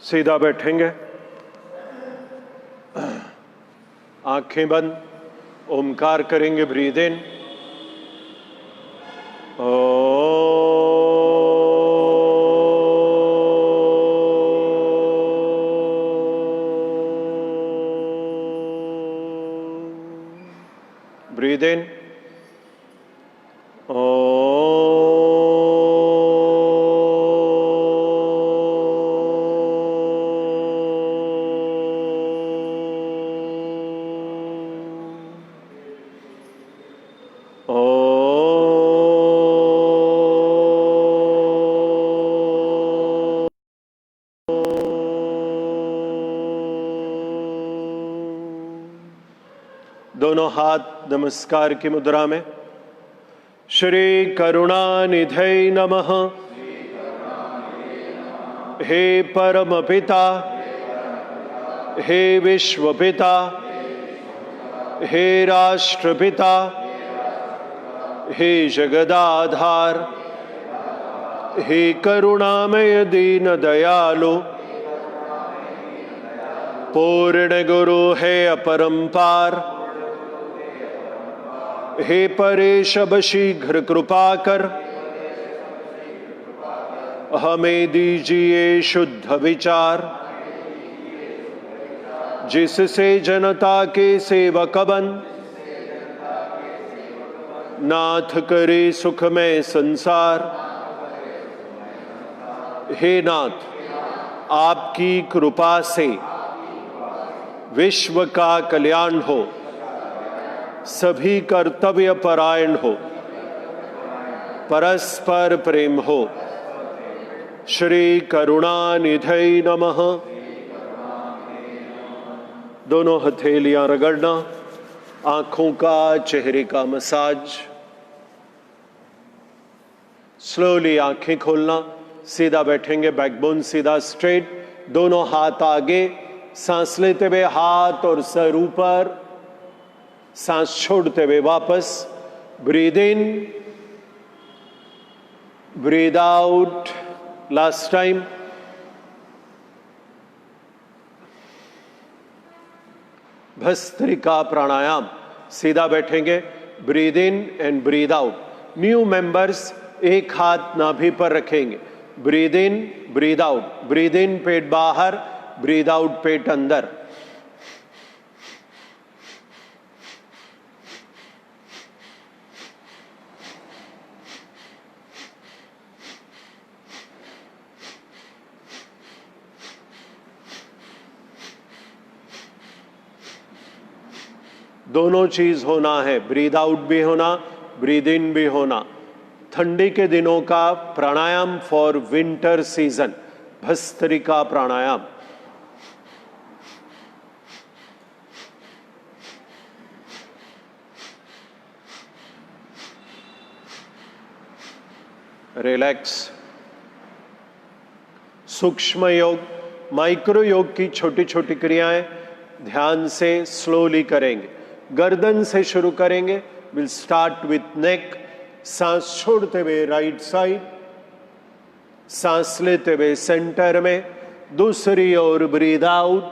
सीधा बैठेंगे, आंखें बंद, ओमकार करेंगे, ब्रीद इन। Breathe in. दोनों हाथ नमस्कार की मुद्रा में। श्री करुणानिधे नमः। हे परम पिता, हे विश्वपिता, हे राष्ट्रपिता, हे जगदाधार, हे करुणामय दीन दयालु, पूर्ण गुरु है अपरंपार, हे परेश अब शीघ्र कृपा कर, हमें दीजिए शुद्ध विचार, जिससे जनता के सेवक बन, नाथ करे सुखमय संसार। हे नाथ, आपकी कृपा से विश्व का कल्याण हो, सभी कर्तव्य परायण हो, परस्पर प्रेम हो। श्री करुणानिधे नमः। दोनों हथेलियां रगड़ना, आंखों का, चेहरे का मसाज। स्लोली आंखें खोलना, सीधा बैठेंगे, बैकबोन सीधा स्ट्रेट, दोनों हाथ आगे, सांस लेते हुए हाथ और सर ऊपर, सांस छोड़ते हुए वापस। Breathe in, breathe out. Last time. Bhastrika pranayama, सीधा बैठेंगे, breathe in and breathe out. New members एक हाथ नाभि पर रखेंगे, breathe in, breathe out. Breathe in पेट बाहर, ब्रीद आउट पेट अंदर। दोनों चीज होना है, ब्रीद आउट भी होना, ब्रीद इन भी होना। ठंडी के दिनों का pranayama for winter season, bhastrika pranayama. Relax. सूक्ष्म योग, माइक्रो योग की छोटी छोटी क्रियाएं ध्यान से स्लोली करेंगे। गर्दन से शुरू करेंगे। विल स्टार्ट विथ नेक। सांस छोड़ते हुए राइट साइड, सांस लेते हुए सेंटर में, दूसरी ओर breathe out,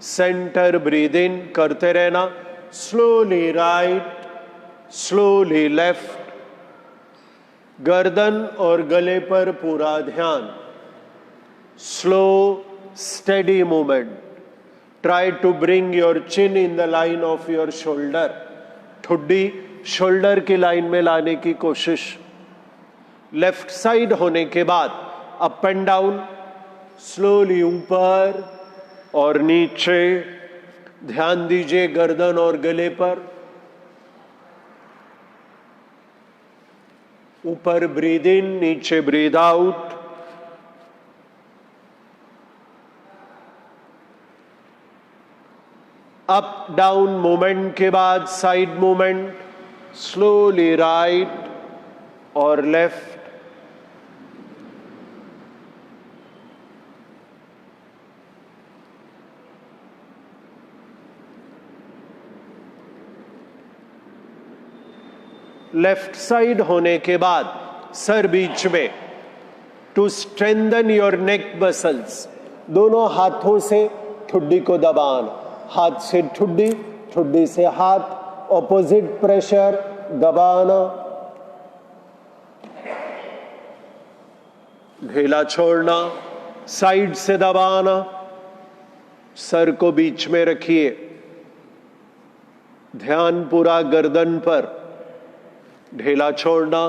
centre breathe in करते रहना। Slowly right, slowly left. गर्दन और गले पर पूरा ध्यान। Slow steady movement. Try to bring your chin in the line of your shoulder. ठुड्डी शोल्डर की लाइन में लाने की कोशिश। लेफ्ट साइड होने के बाद अप एंड डाउन, स्लोली ऊपर और नीचे। ध्यान दीजिए गर्दन और गले पर। ऊपर ब्रीद इन, नीचे breathe out. Up down movement के बाद साइड मूवमेंट, स्लोली राइट और लेफ्ट। लेफ्ट साइड होने के बाद सर बीच में, to strengthen your neck muscles. दोनों हाथों से ठुड्डी को दबाना, हाथ से ठुड्डी, ठुड्डी से हाथ, ऑपोजिट प्रेशर, दबाना, ढेला छोड़ना, साइड से दबाना, सर को बीच में रखिए, ध्यान पूरा गर्दन पर, ढेला छोड़ना,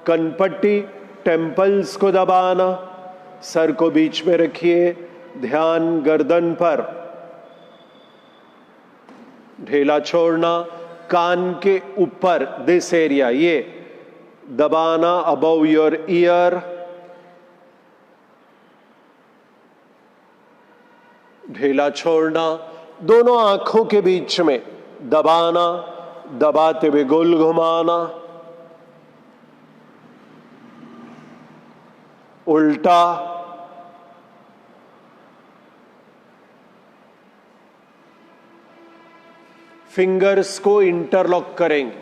कनपट्टी, टेम्पल्स को दबाना, सर को बीच में रखिए, ध्यान गर्दन पर, ढेला छोड़ना, कान के ऊपर, दिस एरिया, ये दबाना, अबव योर ईयर, ढेला छोड़ना, दोनों आंखों के बीच में दबाना, दबाते हुए गोल घुमाना, उल्टा, फिंगर्स को इंटरलॉक करेंगे,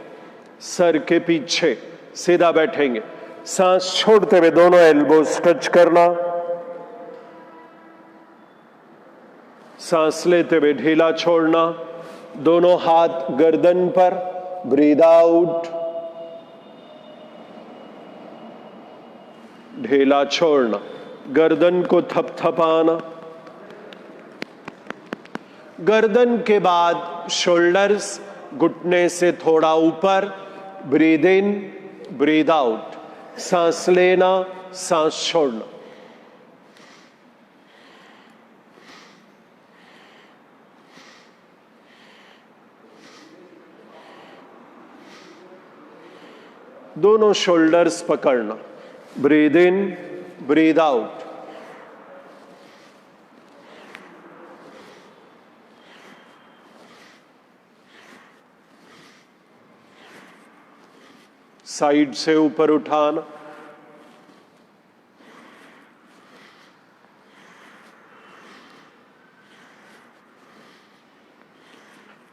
सर के पीछे सीधा बैठेंगे, सांस छोड़ते हुए दोनों एल्बोज टच करना, सांस लेते हुए ढीला छोड़ना, दोनों हाथ गर्दन पर, ब्रीद आउट, ढीला छोड़ना, गर्दन को थपथपाना, गर्दन के बाद शोल्डर्स घुटने से थोड़ा ऊपर, ब्रीद इन, ब्रीद आउट, सांस लेना, सांस छोड़ना। दोनों शोल्डर्स पकड़ना, breathe in, breathe out, side से ऊपर उठाना,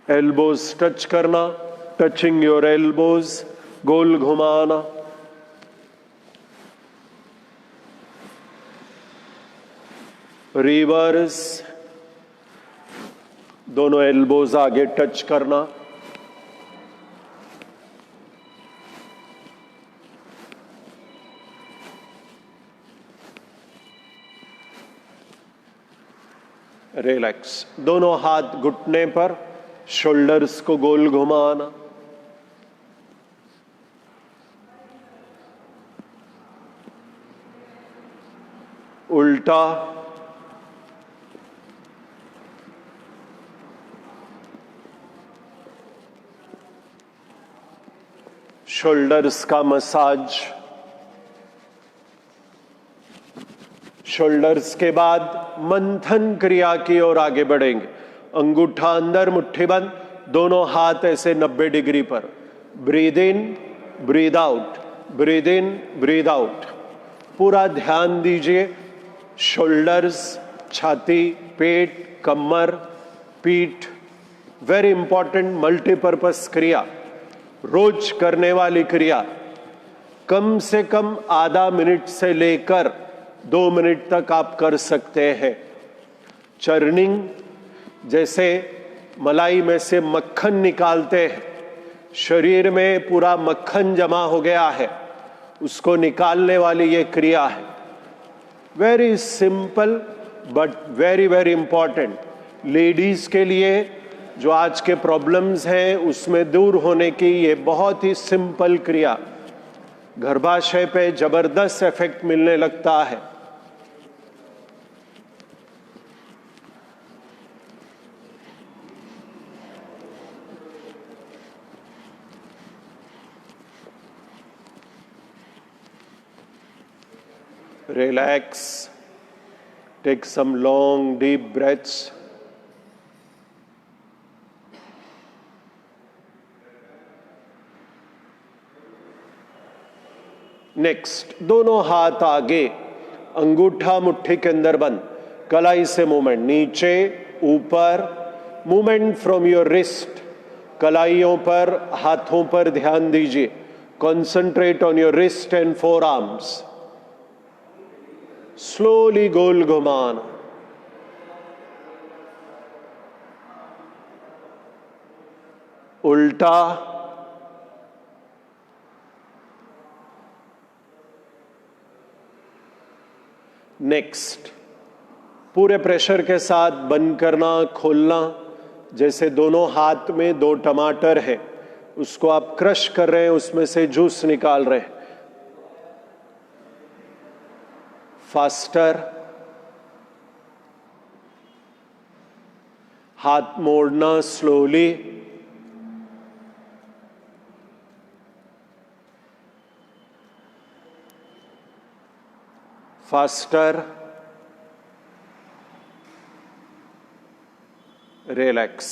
एल्बोज टच करना, टचिंग योर एल्बोज, गोल घुमाना, रिवर्स, दोनों एल्बोज आगे टच करना, रिलैक्स, दोनों हाथ घुटने पर, शोल्डर्स को गोल घुमाना, उल्टा, शोल्डर्स का मसाज, शोल्डर्स के बाद मंथन क्रिया की ओर आगे बढ़ेंगे। अंगूठा अंदर, मुट्ठी बंद, दोनों हाथ ऐसे 90 डिग्री पर, breathe in, breathe out, breathe in, breathe out, पूरा ध्यान दीजिए, शोल्डर्स, छाती, पेट, कमर, पीठ, वेरी इंपॉर्टेंट मल्टीपर्पस क्रिया, रोज करने वाली क्रिया, कम से कम आधा मिनट से लेकर 2 मिनट तक आप कर सकते हैं। चर्निंग, जैसे मलाई में से मक्खन निकालते हैं, शरीर में पूरा मक्खन जमा हो गया है, उसको निकालने वाली ये क्रिया है। Very simple but very very important. Ladies के लिए जो आज के प्रॉब्लम्स हैं उसमें दूर होने की ये बहुत ही सिंपल क्रिया, गर्भाशय पे जबरदस्त इफेक्ट मिलने लगता है। Relax, take some long deep breaths. Next, दोनों हाथ आगे, अंगूठा मुट्ठी के अंदर बंद, कलाई से मूवमेंट, नीचे ऊपर, मूवमेंट फ्रॉम योर रिस्ट, कलाइयों पर, हाथों पर ध्यान दीजिए, concentrate on your wrist and forearms. Slowly गोल घुमाना, उल्टा, नेक्स्ट। पूरे प्रेशर के साथ बंद करना, खोलना। जैसे दोनों हाथ में 2 टमाटर है, उसको आप क्रश कर रहे हैं, उसमें से जूस निकाल रहे हैं। फास्टर, हाथ मोड़ना स्लोली, फास्टर, रिलैक्स।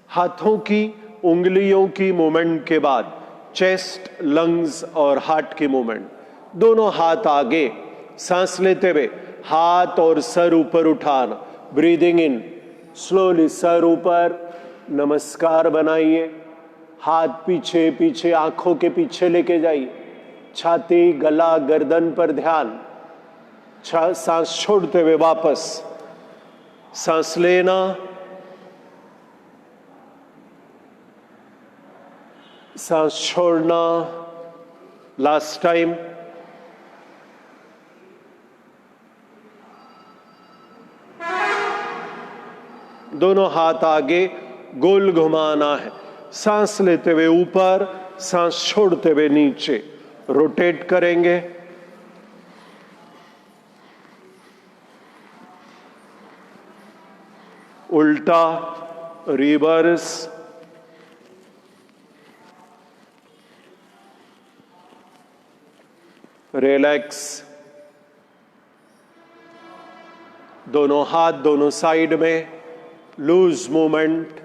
हाथों की उंगलियों की मूवमेंट के बाद चेस्ट, लंग्स और हार्ट की मूवमेंट। दोनों हाथ आगे, सांस लेते हुए हाथ और सर ऊपर उठाना, ब्रीदिंग इन स्लोली, सर ऊपर, नमस्कार बनाइए। हाथ पीछे पीछे, आंखों के पीछे लेके जाइए। छाती, गला, गर्दन पर ध्यान। सांस छोड़ते हुए वापस, सांस लेना, सांस छोड़ना। Last time. दोनों हाथ आगे, गोल घुमाना है। सांस लेते हुए ऊपर, सांस छोड़ते हुए नीचे, रोटेट करेंगे। उल्टा, रिवर्स, रिलैक्स। दोनों हाथ दोनों साइड में, लूज मूवमेंट,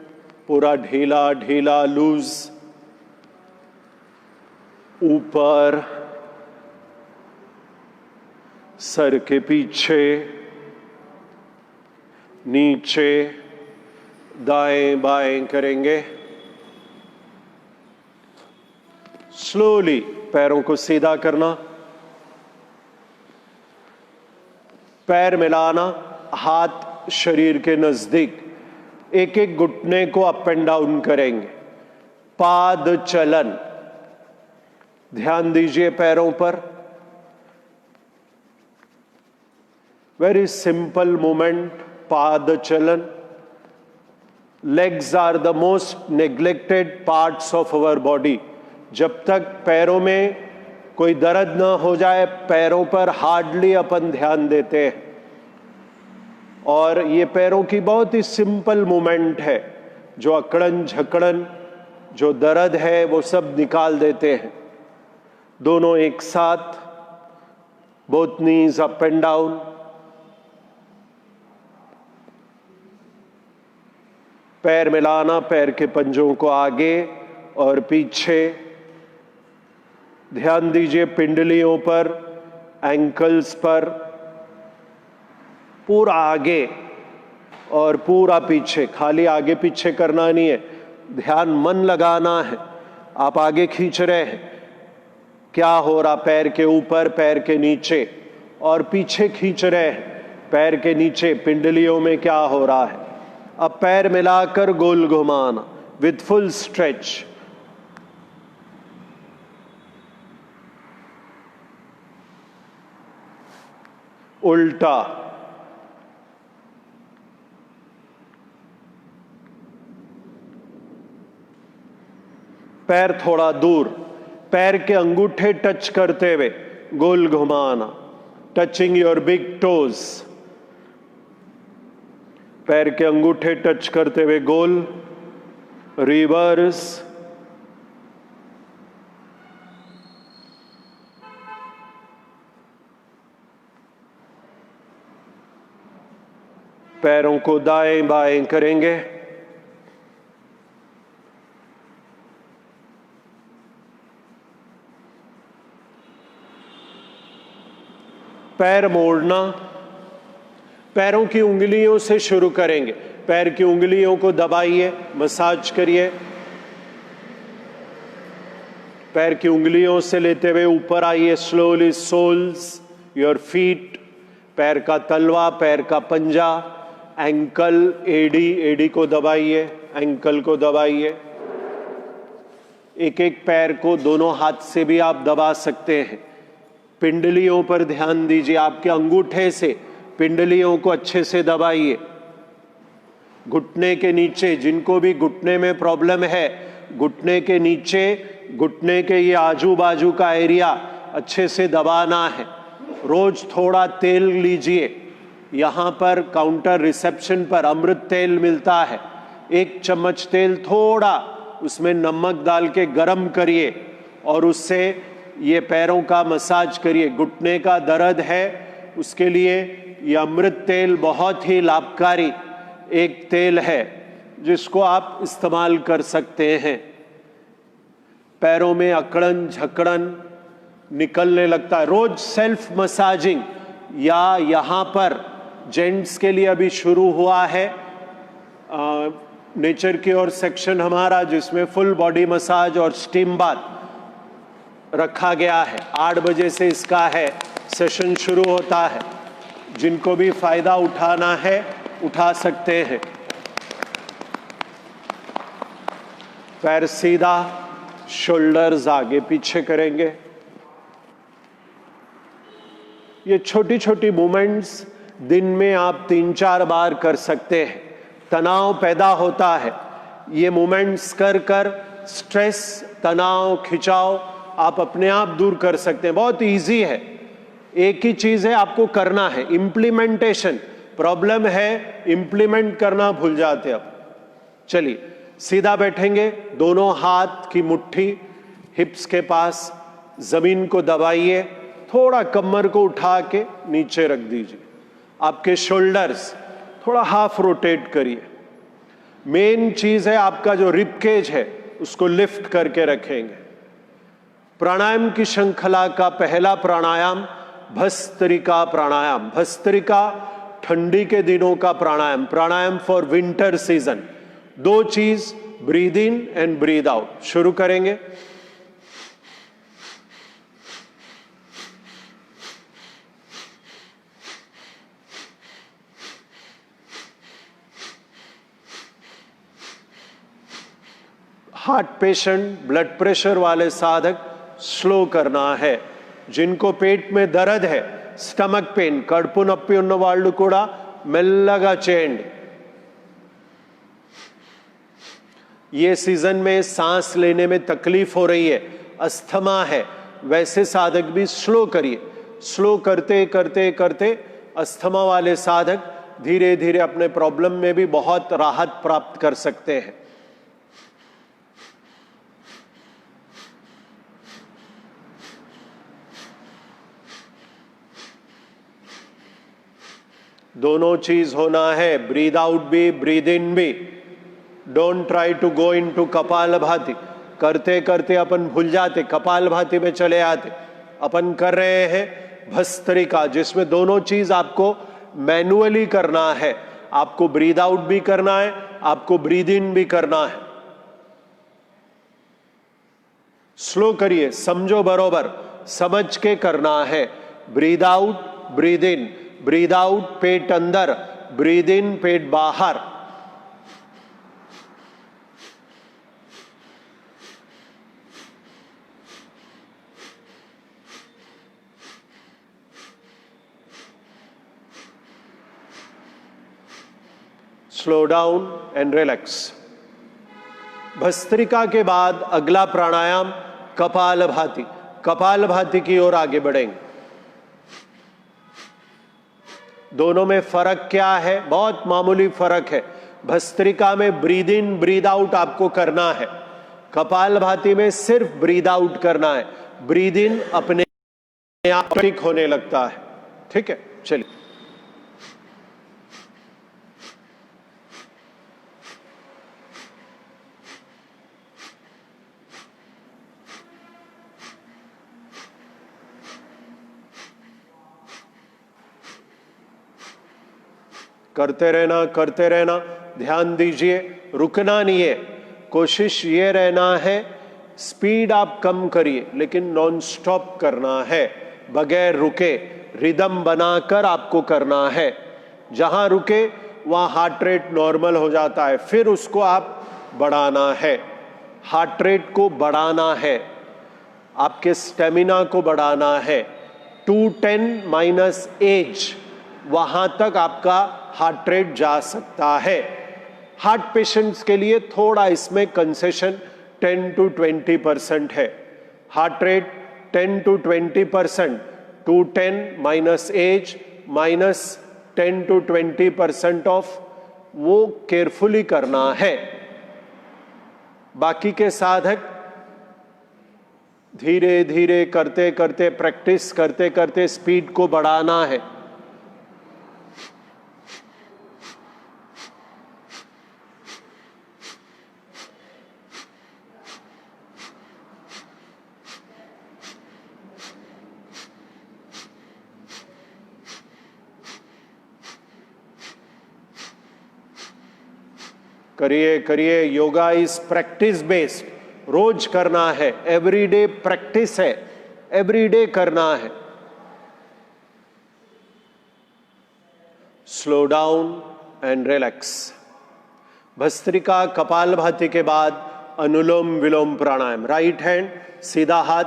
पूरा ढीला ढीला लूज। ऊपर, सर के पीछे, नीचे, दाएं बाएं करेंगे। स्लोली पैरों को सीधा करना, पैर मिलाना, हाथ शरीर के नजदीक। एक एक घुटने को अप एंड डाउन करेंगे। पाद चलन, ध्यान दीजिए पैरों पर। वेरी सिंपल मूवमेंट, पाद चलन। Legs are the most neglected parts of our body. जब तक पैरों में कोई दर्द ना हो जाए, पैरों पर हार्डली अपन ध्यान देते हैं। और ये पैरों की बहुत ही सिंपल मूवमेंट है, जो अकड़न झकड़न, जो दर्द है, वो सब निकाल देते हैं। दोनों एक साथ, both knees up and down. पैर मिलाना, पैर के पंजों को आगे और पीछे। ध्यान दीजिए पिंडलियों पर, एंकल्स पर, पूरा आगे और पूरा पीछे। खाली आगे पीछे करना नहीं है, ध्यान मन लगाना है। आप आगे खींच रहे हैं, क्या हो रहा पैर के ऊपर, पैर के नीचे, और पीछे खींच रहे हैं, पैर के नीचे पिंडलियों में क्या हो रहा है। अब पैर मिलाकर गोल घुमाना विथ फुल स्ट्रेच। उल्टा, पैर थोड़ा दूर, पैर के अंगूठे टच करते हुए गोल घुमाना, टचिंग योर बिग टोज। पैर के अंगूठे टच करते हुए गोल, रिवर्स। पैरों को दाएं बाएं करेंगे। पैर मोड़ना, पैरों की उंगलियों से शुरू करेंगे। पैर की उंगलियों को दबाइए, मसाज करिए। पैर की उंगलियों से लेते हुए ऊपर आइए स्लोली, सोल्स, योर फीट, पैर का तलवा, पैर का पंजा, एंकल, एडी, एडी को दबाइए, एंकल को दबाइए। एक एक पैर को दोनों हाथ से भी आप दबा सकते हैं। पिंडलियों पर ध्यान दीजिए, आपके अंगूठे से पिंडलियों को अच्छे से दबाइए। घुटने के नीचे, जिनको भी घुटने में प्रॉब्लम है, घुटने के नीचे, घुटने के ये आजू बाजू का एरिया अच्छे से दबाना है। रोज थोड़ा तेल लीजिए। यहाँ पर काउंटर रिसेप्शन पर अमृत तेल मिलता है, 1 चम्मच तेल, थोड़ा उसमें नमक डाल के गरम करिए और उससे ये पैरों का मसाज करिए। घुटने का दर्द है, उसके लिए ये अमृत तेल बहुत ही लाभकारी एक तेल है जिसको आप इस्तेमाल कर सकते हैं। पैरों में अकड़न झकड़न निकलने लगता है, रोज सेल्फ मसाजिंग, या यहाँ पर जेंट्स के लिए अभी शुरू हुआ है नेचर की ओर सेक्शन हमारा, जिसमें फुल बॉडी मसाज और स्टीम बाथ रखा गया है। 8 बजे से इसका है सेशन शुरू होता है। जिनको भी फायदा उठाना है उठा सकते हैं। पैर सीधा, शोल्डर्स आगे पीछे करेंगे। ये छोटी छोटी मूवमेंट्स दिन में आप 3-4 बार कर सकते हैं। तनाव पैदा होता है, ये मूवमेंट्स कर कर स्ट्रेस, तनाव, खिंचाव आप अपने आप दूर कर सकते हैं। बहुत इजी है, एक ही चीज है, आपको करना है, इम्प्लीमेंटेशन। प्रॉब्लम है इम्प्लीमेंट करना भूल जाते अब। चलिए सीधा बैठेंगे, दोनों हाथ की मुट्ठी हिप्स के पास, जमीन को दबाइए, थोड़ा कमर को उठा के नीचे रख दीजिए। आपके शोल्डर्स थोड़ा हाफ रोटेट करिए। मेन चीज है आपका जो रिब केज है उसको लिफ्ट करके रखेंगे। प्राणायाम की श्रृंखला का पहला प्राणायाम भस्त्रिका प्राणायाम। भस्त्रिका ठंडी के दिनों का प्राणायाम, प्राणायाम फॉर विंटर सीजन। 2 चीज, breathe in and breathe out. शुरू करेंगे। हार्ट पेशेंट, ब्लड प्रेशर वाले साधक स्लो करना है। जिनको पेट में दर्द है, स्टमक पेन, कड़पु नप्पी उन्न वाळ्ळु कूड़ा मेल्लगा चेयंडी। ये सीजन में सांस लेने में तकलीफ हो रही है, अस्थमा है, वैसे साधक भी स्लो करिए। स्लो करते करते करते अस्थमा वाले साधक धीरे धीरे अपने प्रॉब्लम में भी बहुत राहत प्राप्त कर सकते हैं। दोनों चीज होना है, ब्रीद आउट भी ब्रीद इन भी। Don't try to go into Kapalbhati. करते करते अपन भूल जाते, कपालभाति में चले आते। अपन कर रहे हैं भस्त्रिका, जिसमें दोनों चीज आपको मैनुअली करना है। आपको ब्रीद आउट भी करना है, आपको ब्रीद इन भी करना है। स्लो करिए, समझो बरोबर, समझ के करना है। Breathe out, breathe in, breathe out पेट अंदर, ब्रीद इन पेट बाहर। Slow down and relax. Bhastrika के बाद अगला प्राणायाम कपालभाति। कपालभाति की ओर आगे बढ़ेंगे। दोनों में फर्क क्या है? बहुत मामूली फर्क है। भस्त्रिका में ब्रीद इन ब्रीद आउट आपको करना है, कपालभाति में सिर्फ ब्रीद आउट करना है। ब्रीद इन अपने आप ठीक होने लगता है। ठीक है, चलिए। करते रहना, ध्यान दीजिए, रुकना नहीं है। कोशिश ये रहना है, स्पीड आप कम करिए लेकिन नॉन स्टॉप करना है। बगैर रुके रिदम बनाकर आपको करना है। जहां रुके वहां हार्ट रेट नॉर्मल हो जाता है, फिर उसको आप बढ़ाना है। हार्ट रेट को बढ़ाना है, आपके स्टेमिना को बढ़ाना है। 210 माइनस एज, वहां तक आपका हार्ट रेट जा सकता है। हार्ट पेशेंट्स के लिए थोड़ा इसमें कंसेशन 10 to 20% है। Heart rate 10 to 20%, 210 minus age minus 10 to 20% of, वो केयरफुली करना है। बाकी के साधक धीरे धीरे करते करते, प्रैक्टिस करते करते स्पीड को बढ़ाना है। करिए करिए, योगा इज प्रैक्टिस बेस्ड, रोज करना है, एवरीडे प्रैक्टिस है, एवरीडे करना है। Slow down and relax. Bhastrika kapalbhati के बाद अनुलोम विलोम प्राणायाम। राइट हैंड सीधा हाथ,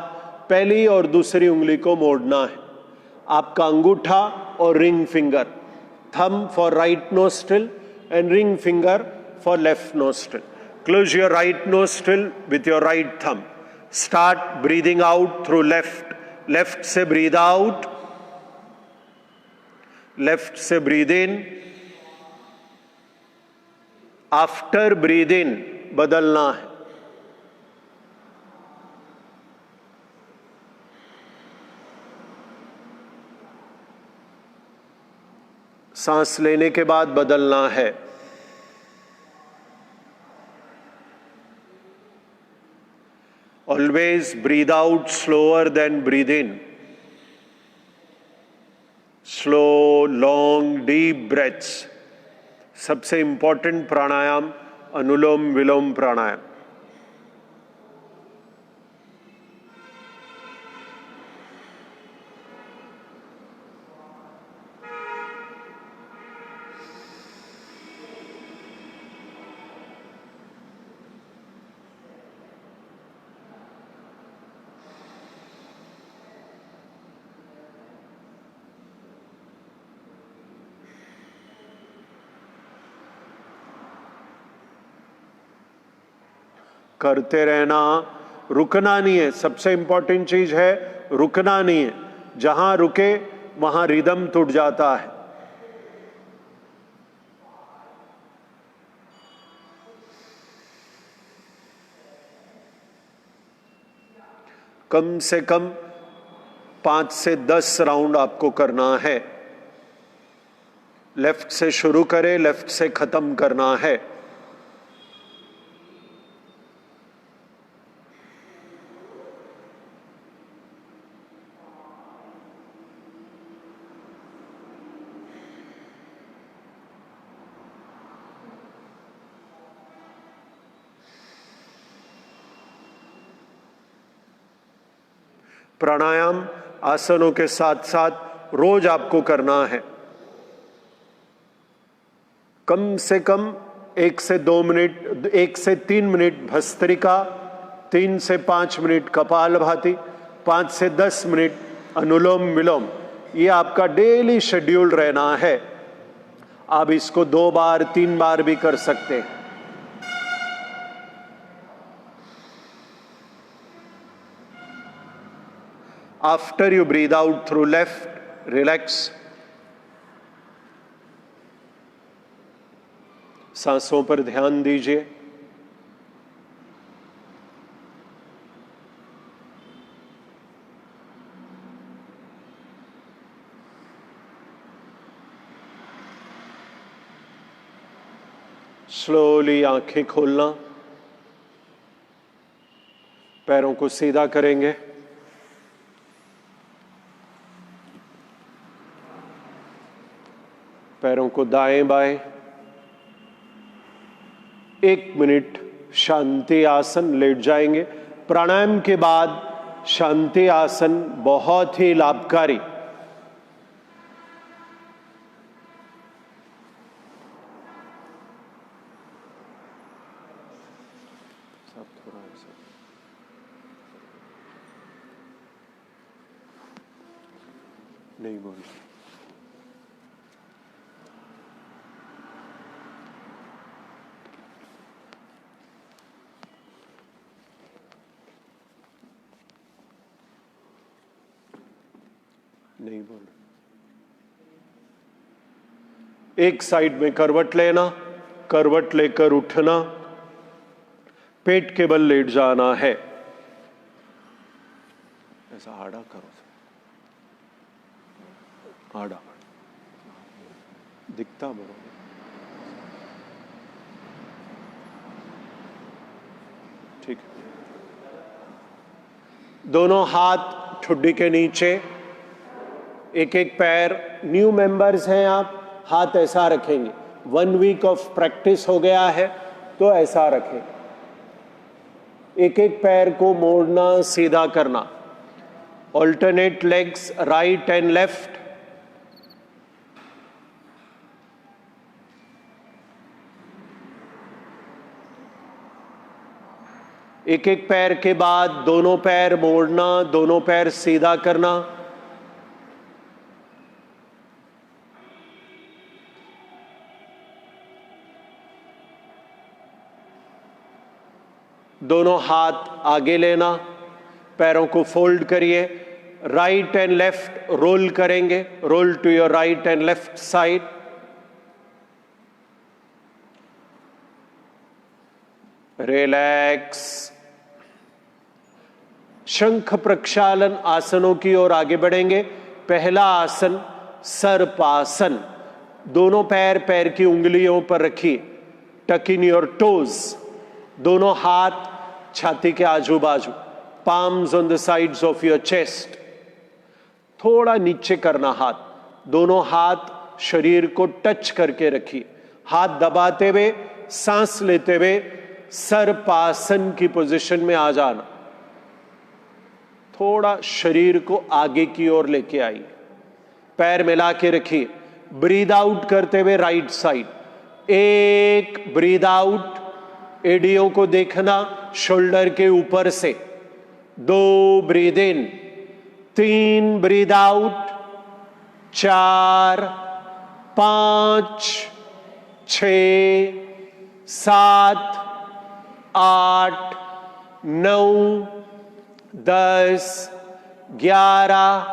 पहली और दूसरी उंगली को मोड़ना है। आपका अंगूठा और ring finger, thumb for right nostril and ring finger for left nostril. Close your right nostril with your right thumb. Start breathing out through left. Left से breathe out. Left से breathe in. After breathe in बदलना है। सांस लेने के बाद बदलना है। Always breathe out slower than breathe in. Slow, long, deep breaths. सबसे इंपॉर्टेंट प्राणायाम अनुलोम विलोम प्राणायाम। करते रहना, रुकना नहीं है। सबसे इंपॉर्टेंट चीज है रुकना नहीं है। जहां रुके वहां रिदम टूट जाता है। कम से कम 5 से 10 राउंड आपको करना है। लेफ्ट से शुरू करें, लेफ्ट से खत्म करना है। प्राणायाम आसनों के साथ साथ रोज आपको करना है। कम से कम 1 से 2 मिनट, 1 से 3 मिनट भस्त्रिका, 3 से 5 मिनट कपालभाति, 5 से 10 मिनट अनुलोम विलोम। ये आपका डेली शेड्यूल रहना है। आप इसको 2 बार 3 बार भी कर सकते हैं। After you breathe out through left, relax. सांसों पर ध्यान दीजिए। स्लोली आंखें खोलना। पैरों को सीधा करेंगे। पैरों को दाएं बाएं। 1 मिनट शांति आसन लेट जाएंगे। प्राणायाम के बाद शांति आसन बहुत ही लाभकारी। नहीं बोल नहीं बोल। एक साइड में करवट लेना, करवट लेकर उठना, पेट के बल लेट जाना है। ऐसा आड़ा करो, आड़ा दिखता बरोबर। ठीक है। दोनों हाथ ठुड्डी के नीचे, एक एक पैर। न्यू मेंबर्स हैं आप, हाथ ऐसा रखेंगे। 1 वीक ऑफ प्रैक्टिस हो गया है तो ऐसा रखें। एक एक पैर को मोड़ना, सीधा करना। Alternate legs, right and left. एक एक पैर के बाद दोनों पैर मोड़ना, दोनों पैर सीधा करना। दोनों हाथ आगे लेना, पैरों को फोल्ड करिए। राइट एंड लेफ्ट रोल करेंगे। Roll to your right and left side. Relax. Shankh Prakshalan आसनों की ओर आगे बढ़ेंगे। पहला आसन सर्पासन। दोनों पैर पैर की उंगलियों पर रखिए। टक इन योर टोज। दोनों हाथ छाती के आजू बाजू। Palms on the sides of your chest. थोड़ा नीचे करना हाथ। दोनों हाथ शरीर को टच करके रखिए। हाथ दबाते हुए, सांस लेते हुए सर्पासन की पोजीशन में आ जाना। थोड़ा शरीर को आगे की ओर लेके आइए। पैर मिला के रखिए। ब्रीद आउट करते हुए राइट साइड। एक ब्रीद आउट, एडियों को देखना शोल्डर के ऊपर से। 2 ब्रीद इन। 3 breathe out. 4, 5, 6, 7, 8, 9, 10, 11,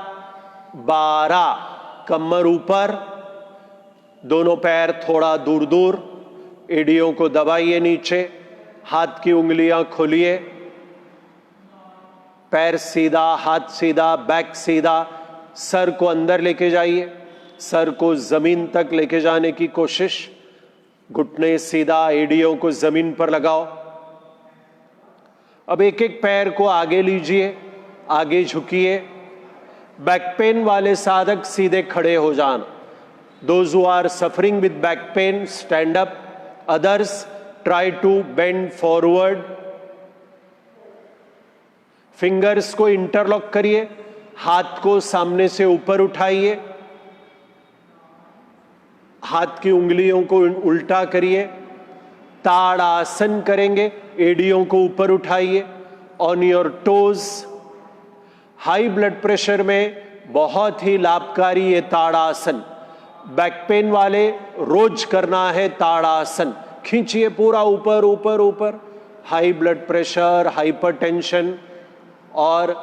12। कमर ऊपर, दोनों पैर थोड़ा दूर दूर। एडियों को दबाइए नीचे। हाथ की उंगलियां खोलिए। पैर सीधा, हाथ सीधा, बैक सीधा। सर को अंदर लेके जाइए। सर को जमीन तक लेके जाने की कोशिश। घुटने सीधा, एडियों को जमीन पर लगाओ। अब एक एक पैर को आगे लीजिए, आगे झुकिए। बैक पेन वाले साधक सीधे खड़े हो जाना। Those who are suffering with back pain, stand up. Others, try to bend forward. Fingers को इंटरलॉक करिए। हाथ को सामने से ऊपर उठाइए। हाथ की उंगलियों को उल्टा करिए। ताड़ासन करेंगे। एडियों को ऊपर उठाइए। On your toes. High blood pressure में बहुत ही लाभकारी ये ताड़ासन। बैक पेन वाले रोज करना है ताड़ासन। खींचिए पूरा ऊपर ऊपर ऊपर। हाई ब्लड प्रेशर, हाइपरटेंशन और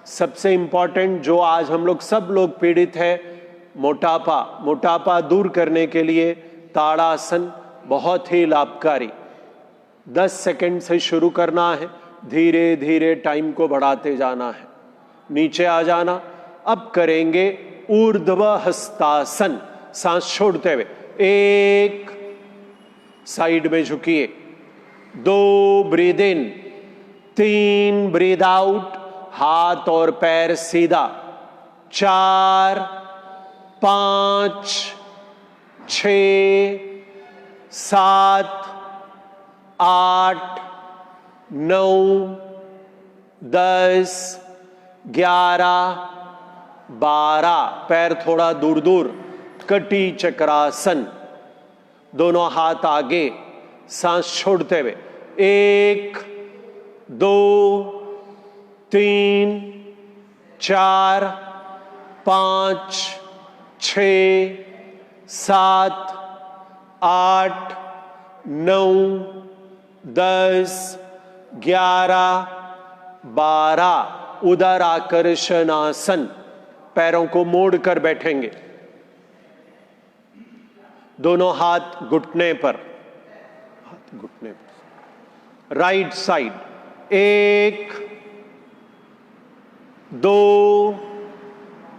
सबसे इंपॉर्टेंट जो आज हम लोग सब लोग पीड़ित है, मोटापा दूर करने के लिए ताड़ासन बहुत ही लाभकारी। 10 सेकंड से शुरू करना है। धीरे धीरे टाइम को बढ़ाते जाना है। नीचे आ जाना। अब करेंगे ऊर्ध्व हस्तासन। सांस छोड़ते हुए 1, साइड में झुकिए। 2 ब्रीद इन। 3 breathe out. हाथ और पैर सीधा। 4, 5, 6, 7, 8, 9, 10, 11, 12, पैर थोड़ा दूर दूर, कटी चक्रासन, दोनों हाथ आगे, सांस छोड़ते हुए, 1, 2, 3, 4, 5, 6, 7, 8, 9, 10, 11, 12, उदर आकर्षण आसन, पैरों को मोड़ कर बैठेंगे, दोनों हाथ घुटने पर, राइट साइड, 1, 2,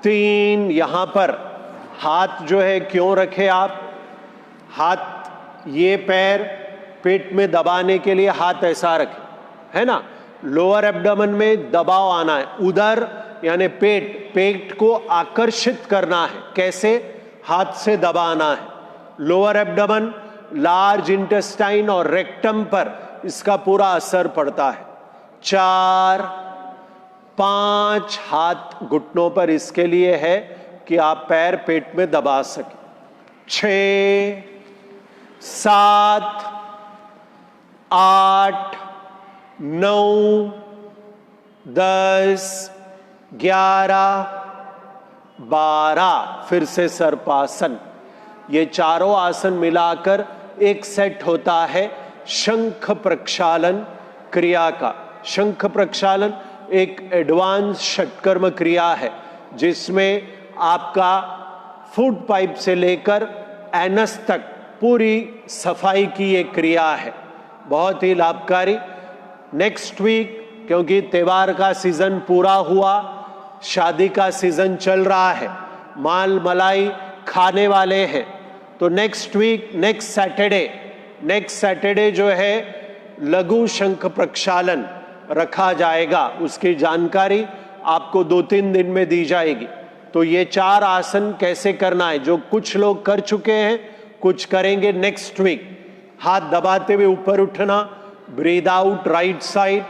3, यहां पर हाथ जो है क्यों रखे आप, हाथ ये पैर पेट में दबाने के लिए हाथ ऐसा रखे, है ना, लोअर एब्डोमेन में दबाव आना है, उदर यानी पेट को आकर्षित करना है, कैसे, हाथ से दबाना है, लोअर एब्डोमेन, लार्ज इंटेस्टाइन और रेक्टम पर इसका पूरा असर पड़ता है। 4, 5 हाथ घुटनों पर इसके लिए है कि आप पैर पेट में दबा सकें। 6, 7, 8, 9, 10, 11, 12, फिर से सर्पासन। ये चारों आसन मिलाकर एक सेट होता है शंख प्रक्षालन क्रिया का। शंख प्रक्षालन एक एडवांस षटकर्म क्रिया है जिसमें आपका फूड पाइप से लेकर एनस तक पूरी सफाई की एक क्रिया है, बहुत ही लाभकारी। नेक्स्ट वीक, क्योंकि त्योहार का सीजन पूरा हुआ, शादी का सीजन चल रहा है, माल मलाई खाने वाले हैं, तो नेक्स्ट वीक, नेक्स्ट सैटरडे जो है लघु शंख प्रक्षालन रखा जाएगा। उसकी जानकारी आपको 2-3 दिन में दी जाएगी। तो ये 4 आसन कैसे करना है, जो कुछ लोग कर चुके हैं, कुछ करेंगे नेक्स्ट वीक। हाथ दबाते हुए ऊपर उठना, ब्रीद आउट राइट साइड,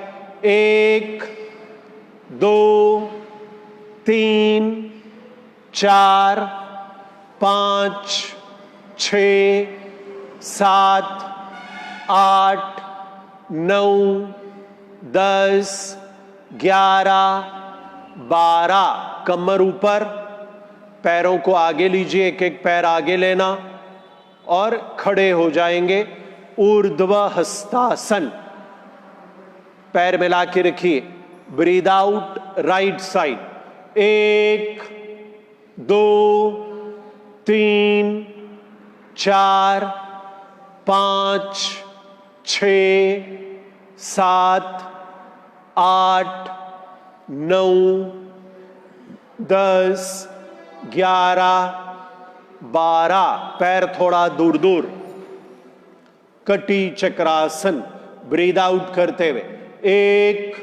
1, 2, 3, 4, 5, 6, 7, 8, 9, 10, 11, 12, कमर ऊपर, पैरों को आगे लीजिए, एक एक पैर आगे लेना और खड़े हो जाएंगे। ऊर्ध्व हस्तासन, पैर मिला के रखिए, ब्रीद आउट राइट साइड, 1, 2, 3, 4, 5, 6, 7, 8, 9, 10, 11, 12, पैर थोड़ा दूर दूर, कटी चक्रासन, ब्रीद आउट करते हुए, 1,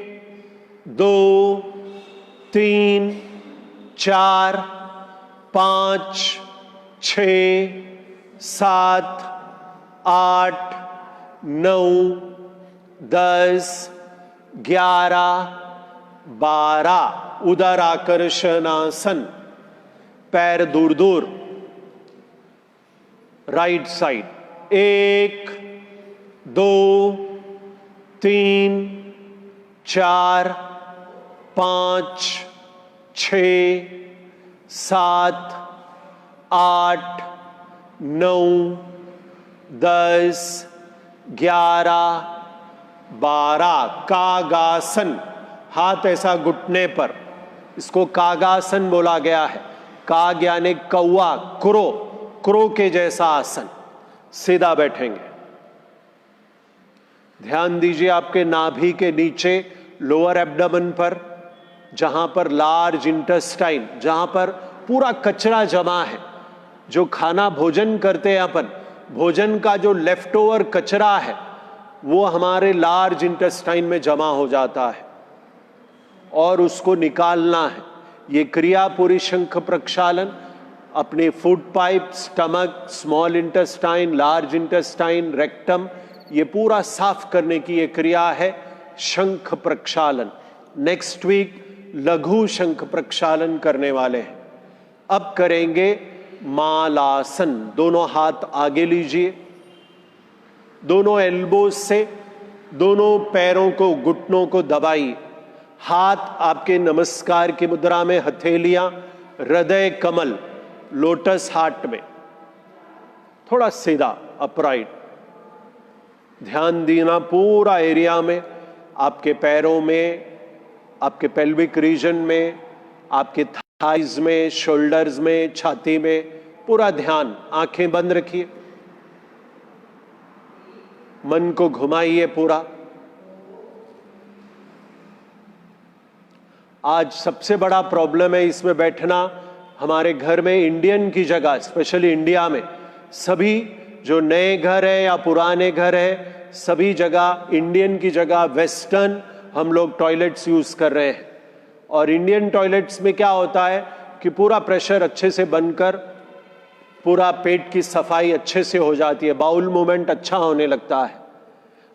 2, 3, 4, 5, 6, 7, 8, 9, 10, 11, 12, उदर आकर्षणासन, पैर दूर दूर, राइट साइड, 1, 2, 3, 4, 5, 6, 7, 8, 9, 10, 11, 12, कागासन, हाथ ऐसा घुटने पर, इसको कागासन बोला गया है। काग यानी कौवा, क्रो के जैसा आसन, सीधा बैठेंगे। ध्यान दीजिए आपके नाभि के नीचे लोअर एब्डोमेन पर, जहां पर लार्ज इंटेस्टाइन, जहां पर पूरा कचरा जमा है, जो खाना भोजन करते हैं अपन, भोजन का जो लेफ्ट ओवर कचरा है वो हमारे लार्ज इंटेस्टाइन में जमा हो जाता है और उसको निकालना है। ये क्रिया पूरी शंख प्रक्षालन, अपने food pipe, stomach, small intestine, large intestine, rectum, ये पूरा साफ करने की ये क्रिया है शंख प्रक्षालन। नेक्स्ट वीक लघु शंख प्रक्षालन करने वाले हैं। अब करेंगे मालासन। दोनों हाथ आगे लीजिए, दोनों एल्बोज से दोनों पैरों को, घुटनों को दबाइए। हाथ आपके नमस्कार की मुद्रा में, हथेलियां हृदय कमल लोटस हार्ट में, थोड़ा सीधा अपराइट। ध्यान देना पूरा एरिया में, आपके पैरों में, आपके पेल्विक रीजन में, आपके थाइज में, शोल्डर्स में, छाती में, पूरा ध्यान। आंखें बंद रखिए, मन को घुमाइए पूरा। आज सबसे बड़ा प्रॉब्लम है इसमें बैठना। हमारे घर में इंडियन की जगह, स्पेशली इंडिया में, सभी जो नए घर है या पुराने घर है, सभी जगह इंडियन की जगह वेस्टर्न हम लोग टॉयलेट्स यूज कर रहे हैं। और इंडियन टॉयलेट्स में क्या होता है कि पूरा प्रेशर अच्छे से बनकर पूरा पेट की सफाई अच्छे से हो जाती है, बाउल मूवमेंट अच्छा होने लगता है।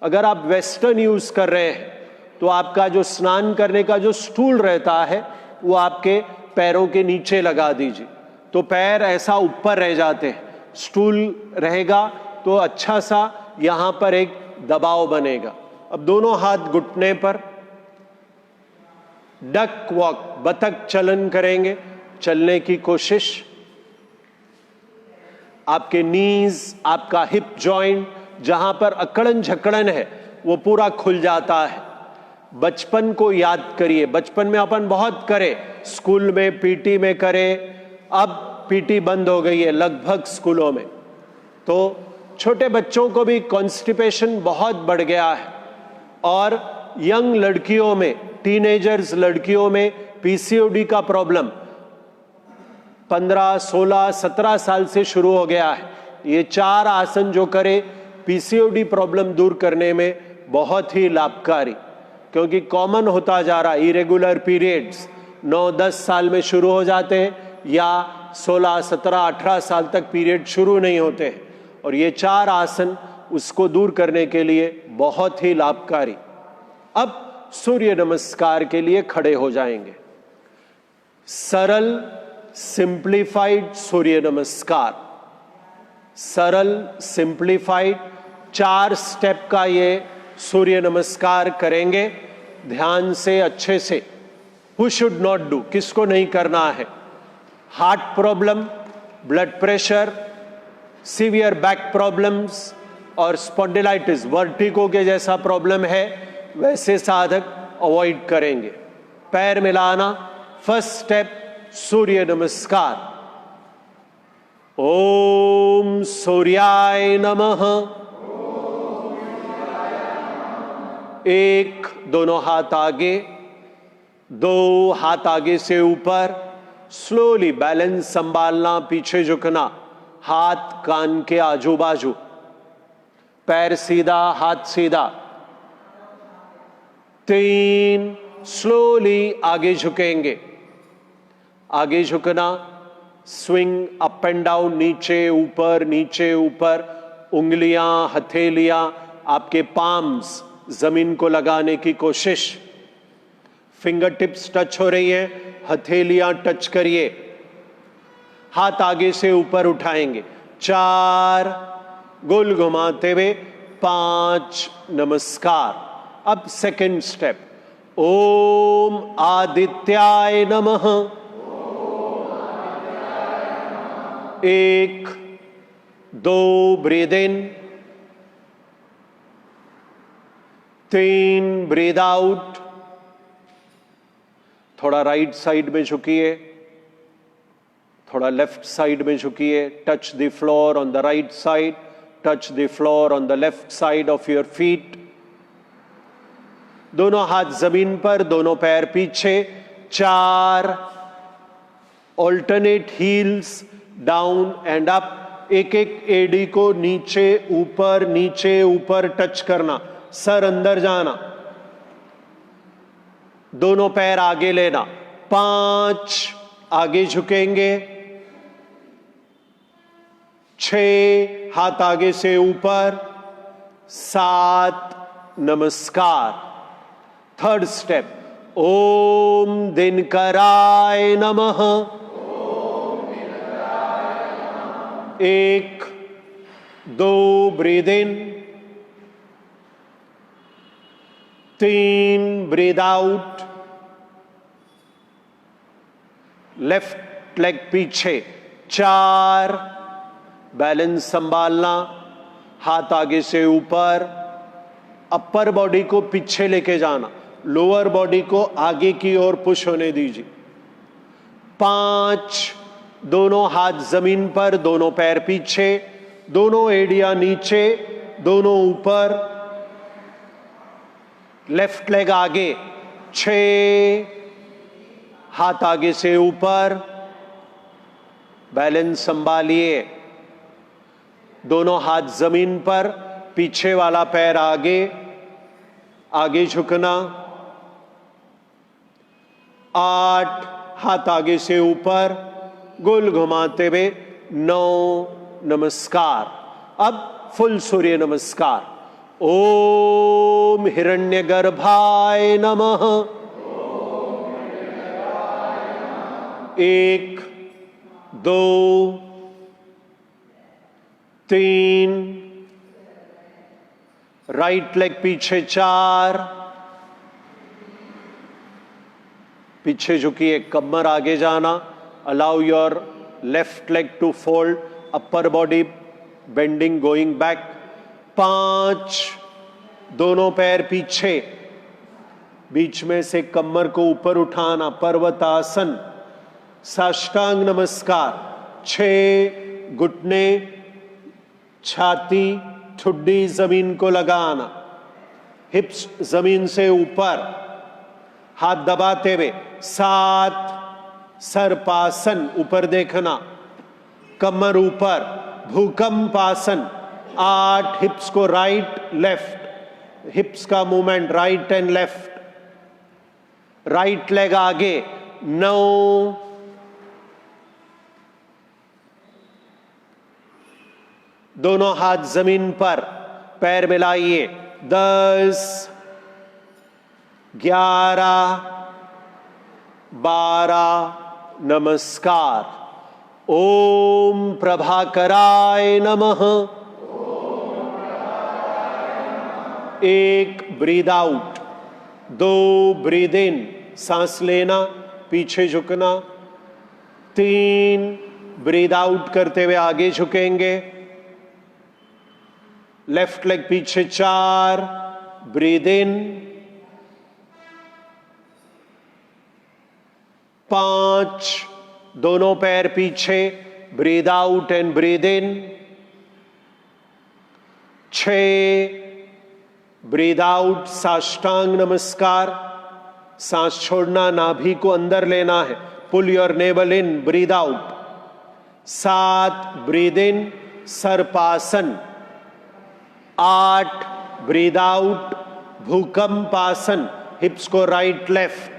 अगर आप वेस्टर्न यूज कर रहे हैं तो आपका जो स्नान करने का जो स्टूल रहता है वो आपके पैरों के नीचे लगा दीजिए, तो पैर ऐसा ऊपर रह जाते हैं। स्टूल रहेगा तो अच्छा सा यहां पर एक दबाव बनेगा। अब दोनों हाथ घुटने पर, डक वॉक, बतख चलन करेंगे, चलने की कोशिश। आपके नीज, आपका हिप जॉइंट जहां पर अकड़न झकड़न है वो पूरा खुल जाता है। बचपन को याद करिए, बचपन में अपन बहुत करे, स्कूल में पीटी में करे। अब पीटी बंद हो गई है लगभग स्कूलों में, तो छोटे बच्चों को भी कॉन्स्टिपेशन बहुत बढ़ गया है। और यंग लड़कियों में, टीनेजर्स लड़कियों में पीसीओडी का प्रॉब्लम 15, 16, 17 साल से शुरू हो गया है। ये 4 आसन जो करे पीसीओडी प्रॉब्लम दूर करने में बहुत ही लाभकारी, क्योंकि कॉमन होता जा रहा है। इरेगुलर पीरियड्स 9-10 साल में शुरू हो जाते हैं या 16, 17, 18 साल तक पीरियड शुरू नहीं होते हैं, और ये 4 आसन उसको दूर करने के लिए बहुत ही लाभकारी। अब सूर्य नमस्कार के लिए खड़े हो जाएंगे। सरल सिंप्लीफाइड सूर्य नमस्कार, सरल सिंप्लीफाइड 4 स्टेप का ये सूर्य नमस्कार करेंगे ध्यान से, अच्छे से। हु शुड नॉट डू, किसको नहीं करना है? Heart problem, blood pressure, severe back problems और स्पॉन्डिलाइटिस, वर्टिगो के जैसा प्रॉब्लम है, वैसे साधक अवॉइड करेंगे। पैर मिलाना, फर्स्ट स्टेप सूर्य नमस्कार। ओम सूर्याय नमः। 1, दोनों हाथ आगे, 2 हाथ आगे से ऊपर, स्लोली बैलेंस संभालना, पीछे झुकना, हाथ कान के आजू बाजू, पैर सीधा, हाथ सीधा। 3, स्लोली आगे झुकेंगे, आगे झुकना, स्विंग अप एंड डाउन, नीचे ऊपर, नीचे ऊपर, उंगलियां, हथेलियां, आपके पाम्स जमीन को लगाने की कोशिश। फिंगर टिप्स टच हो रही है, हथेलियां टच करिए। हाथ आगे से ऊपर उठाएंगे। 4, गोल घुमाते हुए 5 नमस्कार। अब सेकंड स्टेप, ओम आदित्याय नमः। 1, 2 ब्रीद इन, 3 ब्रीद आउट। थोड़ा राइट साइड में झुकिए, थोड़ा लेफ्ट साइड में झुकिए। Touch the floor on the right side, touch the floor on the left side of your feet. दोनों हाथ जमीन पर, दोनों पैर पीछे। 4, alternate heels down and up. एक एक एडी को नीचे ऊपर, नीचे ऊपर टच करना, सर अंदर जाना, दोनों पैर आगे लेना। 5, आगे झुकेंगे। 6, हाथ आगे से ऊपर। 7, नमस्कार। थर्ड स्टेप, ओम दिनकराय नमः। एक, दो, ब्रीद इन, तीन, ब्रीद आउट। लेफ्ट लेग पीछे, चार, बैलेंस संभालना, हाथ आगे से ऊपर, अपर बॉडी को पीछे लेके जाना, लोअर बॉडी को आगे की ओर पुश होने दीजिए। पांच, दोनों हाथ जमीन पर, दोनों पैर पीछे, दोनों एड़ियां नीचे, दोनों ऊपर, लेफ्ट लेग आगे। छह, हाथ आगे से ऊपर, बैलेंस संभालिए, दोनों हाथ जमीन पर, पीछे वाला पैर आगे, आगे झुकना। आठ, हाथ आगे से ऊपर, गोल घुमाते हुए। नौ, नमस्कार। अब फुल सूर्य नमस्कार। ओम हिरण्यगर्भाय नमः। एक, दो, तीन, राइट लेग पीछे, चार, पीछे झुकिए, कमर आगे जाना। Allow your left leg to fold, upper body bending, going back. पांच, दोनों पैर पीछे, बीच में से कमर को ऊपर उठाना, पर्वतासन, साष्टांग नमस्कार। छह, घुटने, छाती, ठुड्डी जमीन को लगाना, हिप्स जमीन से ऊपर, हाथ दबाते हुए। सात, सर्पासन, ऊपर देखना, कमर ऊपर, भूकंपासन। आठ, हिप्स को राइट लेफ्ट, हिप्स का movement right and left, right leg आगे। नौ, दोनों हाथ जमीन पर, पैर मिलाइए। 10, 11, 12, नमस्कार। ओम प्रभाकराय नमः। एक, ब्रीद आउट। दो, ब्रीद इन, सांस लेना, पीछे झुकना। तीन, ब्रीद आउट करते हुए आगे झुकेंगे, लेफ्ट लेग पीछे। चार, ब्रीद इन। पांच, दोनों पैर पीछे, breathe out and breathe in. छह, ब्रीद आउट, साष्टांग नमस्कार, सांस छोड़ना, नाभि को अंदर लेना है, pull your navel in, breathe out. सात, ब्रीद इन, सर्पासन। आठ, ब्रीद आउट, भूकंपासन, हिप्स को राइट लेफ्ट,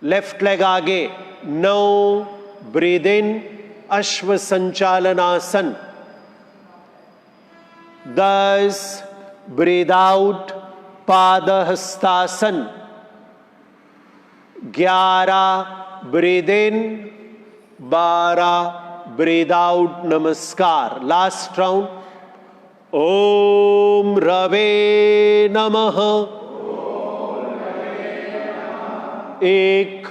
लेफ्ट लेग आगे। नौ, ब्रीद इन, अश्व संचालनासन। 10, ब्रीद आउट, पादहस्तासन। 11, ब्रीद इन, 12, ब्रीद आउट, नमस्कार। Last round. ओम रवे नमः। एक,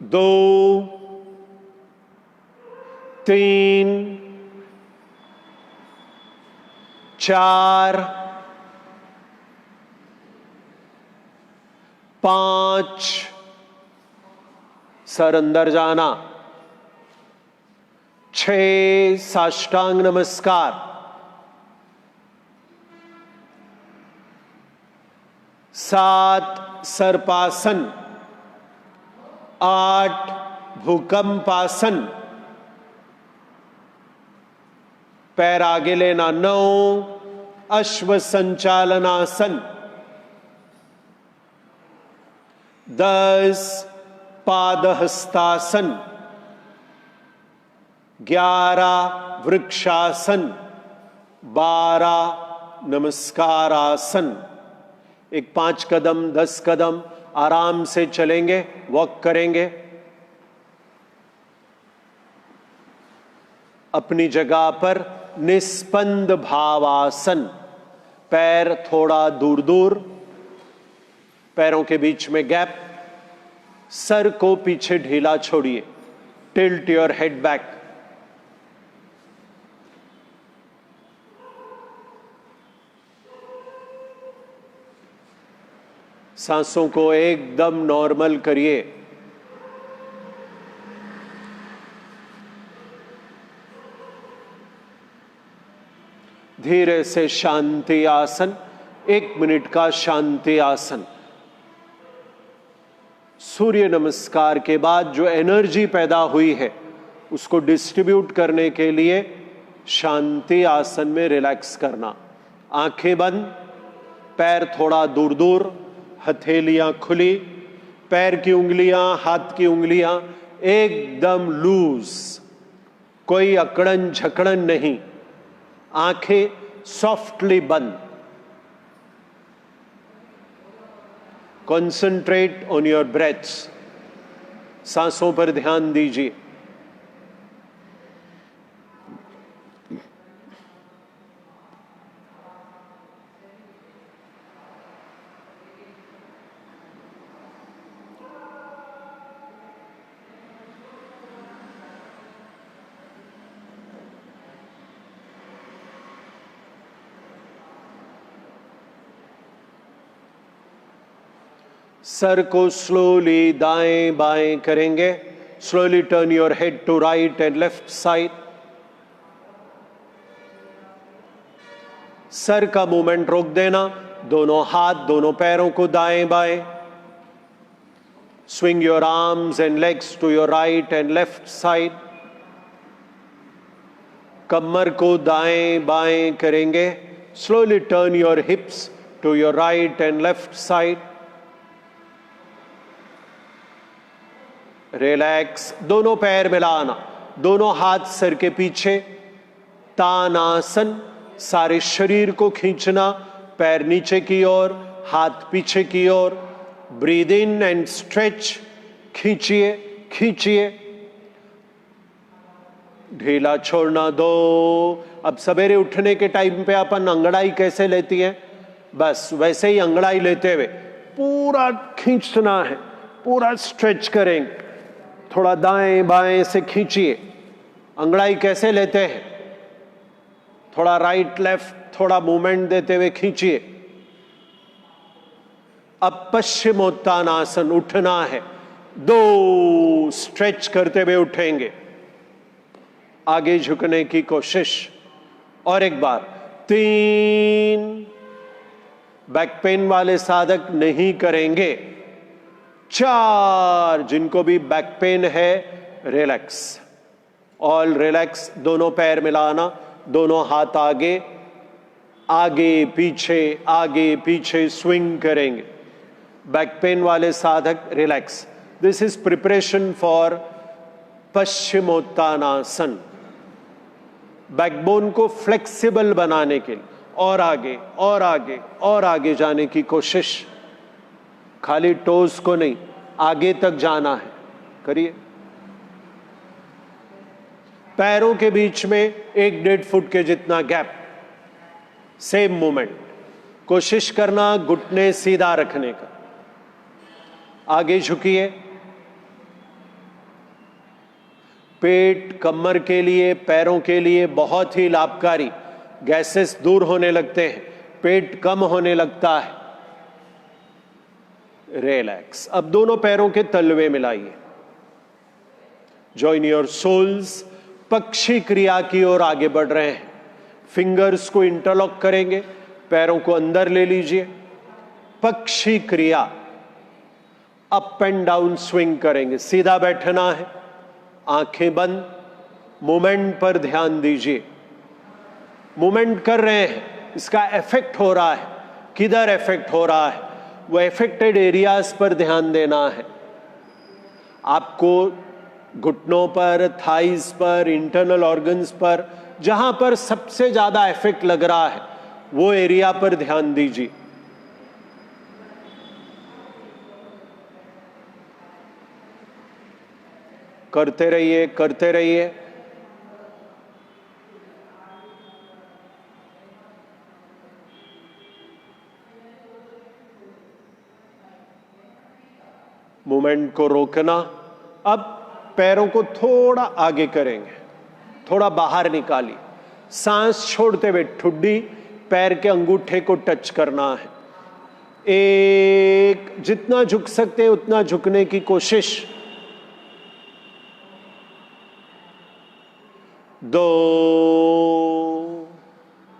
दो, तीन, चार, पांच, सर अंदर जाना। छह, साष्टांग नमस्कार। सात, सर्पासन। आठ, भूकंपासन, पैर आगे लेना। नौ, अश्व संचालनासन। 10, पादहस्तासन। 11, वृक्षासन। 12, नमस्कारासन। एक 5 कदम 10 कदम आराम से चलेंगे, वॉक करेंगे। अपनी जगह पर निस्पंद भावासन, पैर थोड़ा दूर दूर, पैरों के बीच में गैप, सर को पीछे ढीला छोड़िए, टिल्ट योर हेड बैक। सांसों को एकदम नॉर्मल करिए। धीरे से शांति आसन, 1 मिनट का शांति आसन। सूर्य नमस्कार के बाद जो एनर्जी पैदा हुई है उसको डिस्ट्रीब्यूट करने के लिए शांति आसन में रिलैक्स करना। आंखें बंद, पैर थोड़ा दूर दूर, हथेलियां खुली, पैर की उंगलियां, हाथ की उंगलियां एकदम लूज, कोई अकड़न झकड़न नहीं, आंखें सॉफ्टली बंद। कॉन्सेंट्रेट ऑन योर ब्रेथ्स, सांसों पर ध्यान दीजिए। सर को स्लोली दाएं बाएं करेंगे। Slowly turn your head to right and left side. सर का मूवमेंट रोक देना, दोनों हाथ दोनों पैरों को दाएं बाएं। Swing your arms and legs to your right and left side. कमर को दाएं बाएं करेंगे। Slowly turn your hips to your right and left side. Relax, दोनों पैर मिलाना, दोनों हाथ सर के पीछे, तानासन, सारे शरीर को खींचना, पैर नीचे की ओर, हाथ पीछे की ओर। ब्रीद इन एंड स्ट्रेच, खींचिए खींचिए, ढीला छोड़ना दो। अब सवेरे उठने के टाइम पे अपन अंगड़ाई कैसे लेती हैं, बस वैसे ही अंगड़ाई लेते हुए पूरा खींचना है, पूरा स्ट्रेच करेंगे। थोड़ा दाएं बाएं से खींचिए। अंगड़ाई कैसे लेते हैं, थोड़ा राइट लेफ्ट, थोड़ा मूवमेंट देते हुए खींचिए। अब पश्चिमोत्तानासन, उठना है, 2 स्ट्रेच करते हुए उठेंगे, आगे झुकने की कोशिश। और एक बार, 3। बैक पेन वाले साधक नहीं करेंगे। 4, जिनको भी बैक पेन है रिलैक्स, ऑल रिलैक्स। दोनों पैर मिलाना, दोनों हाथ आगे आगे पीछे स्विंग करेंगे। बैक पेन वाले साधक relax. This is preparation for Paschimottanasana, backbone को फ्लेक्सिबल बनाने के लिए। और आगे और आगे और आगे जाने की कोशिश, खाली टोज को नहीं, आगे तक जाना है, करिए। पैरों के बीच में 1-1.5 फुट के जितना गैप, सेम मूवमेंट। कोशिश करना घुटने सीधा रखने का। आगे झुकिए। पेट कमर के लिए, पैरों के लिए बहुत ही लाभकारी। गैसेस दूर होने लगते हैं, पेट कम होने लगता है। रिलैक्स। अब दोनों पैरों के तलवे मिलाइए। Join your soles. पक्षी क्रिया की ओर आगे बढ़ रहे हैं। फिंगर्स को इंटरलॉक करेंगे, पैरों को अंदर ले लीजिए। पक्षी क्रिया, अप एंड डाउन स्विंग करेंगे। सीधा बैठना है, आंखें बंद, मूवमेंट पर ध्यान दीजिए। मूवमेंट कर रहे हैं, इसका इफेक्ट हो रहा है, किधर इफेक्ट हो रहा है, वो इफेक्टेड एरियाज पर ध्यान देना है। आपको घुटनों पर, थाइस पर, इंटरनल ऑर्गन्स पर, जहां पर सबसे ज्यादा इफेक्ट लग रहा है वो एरिया पर ध्यान दीजिए। करते रहिए, करते रहिए। मूवमेंट को रोकना। अब पैरों को थोड़ा आगे करेंगे, थोड़ा बाहर निकालिए। सांस छोड़ते हुए ठुड्डी पैर के अंगूठे को टच करना है। एक, जितना झुक सकते हैं उतना झुकने की कोशिश। 2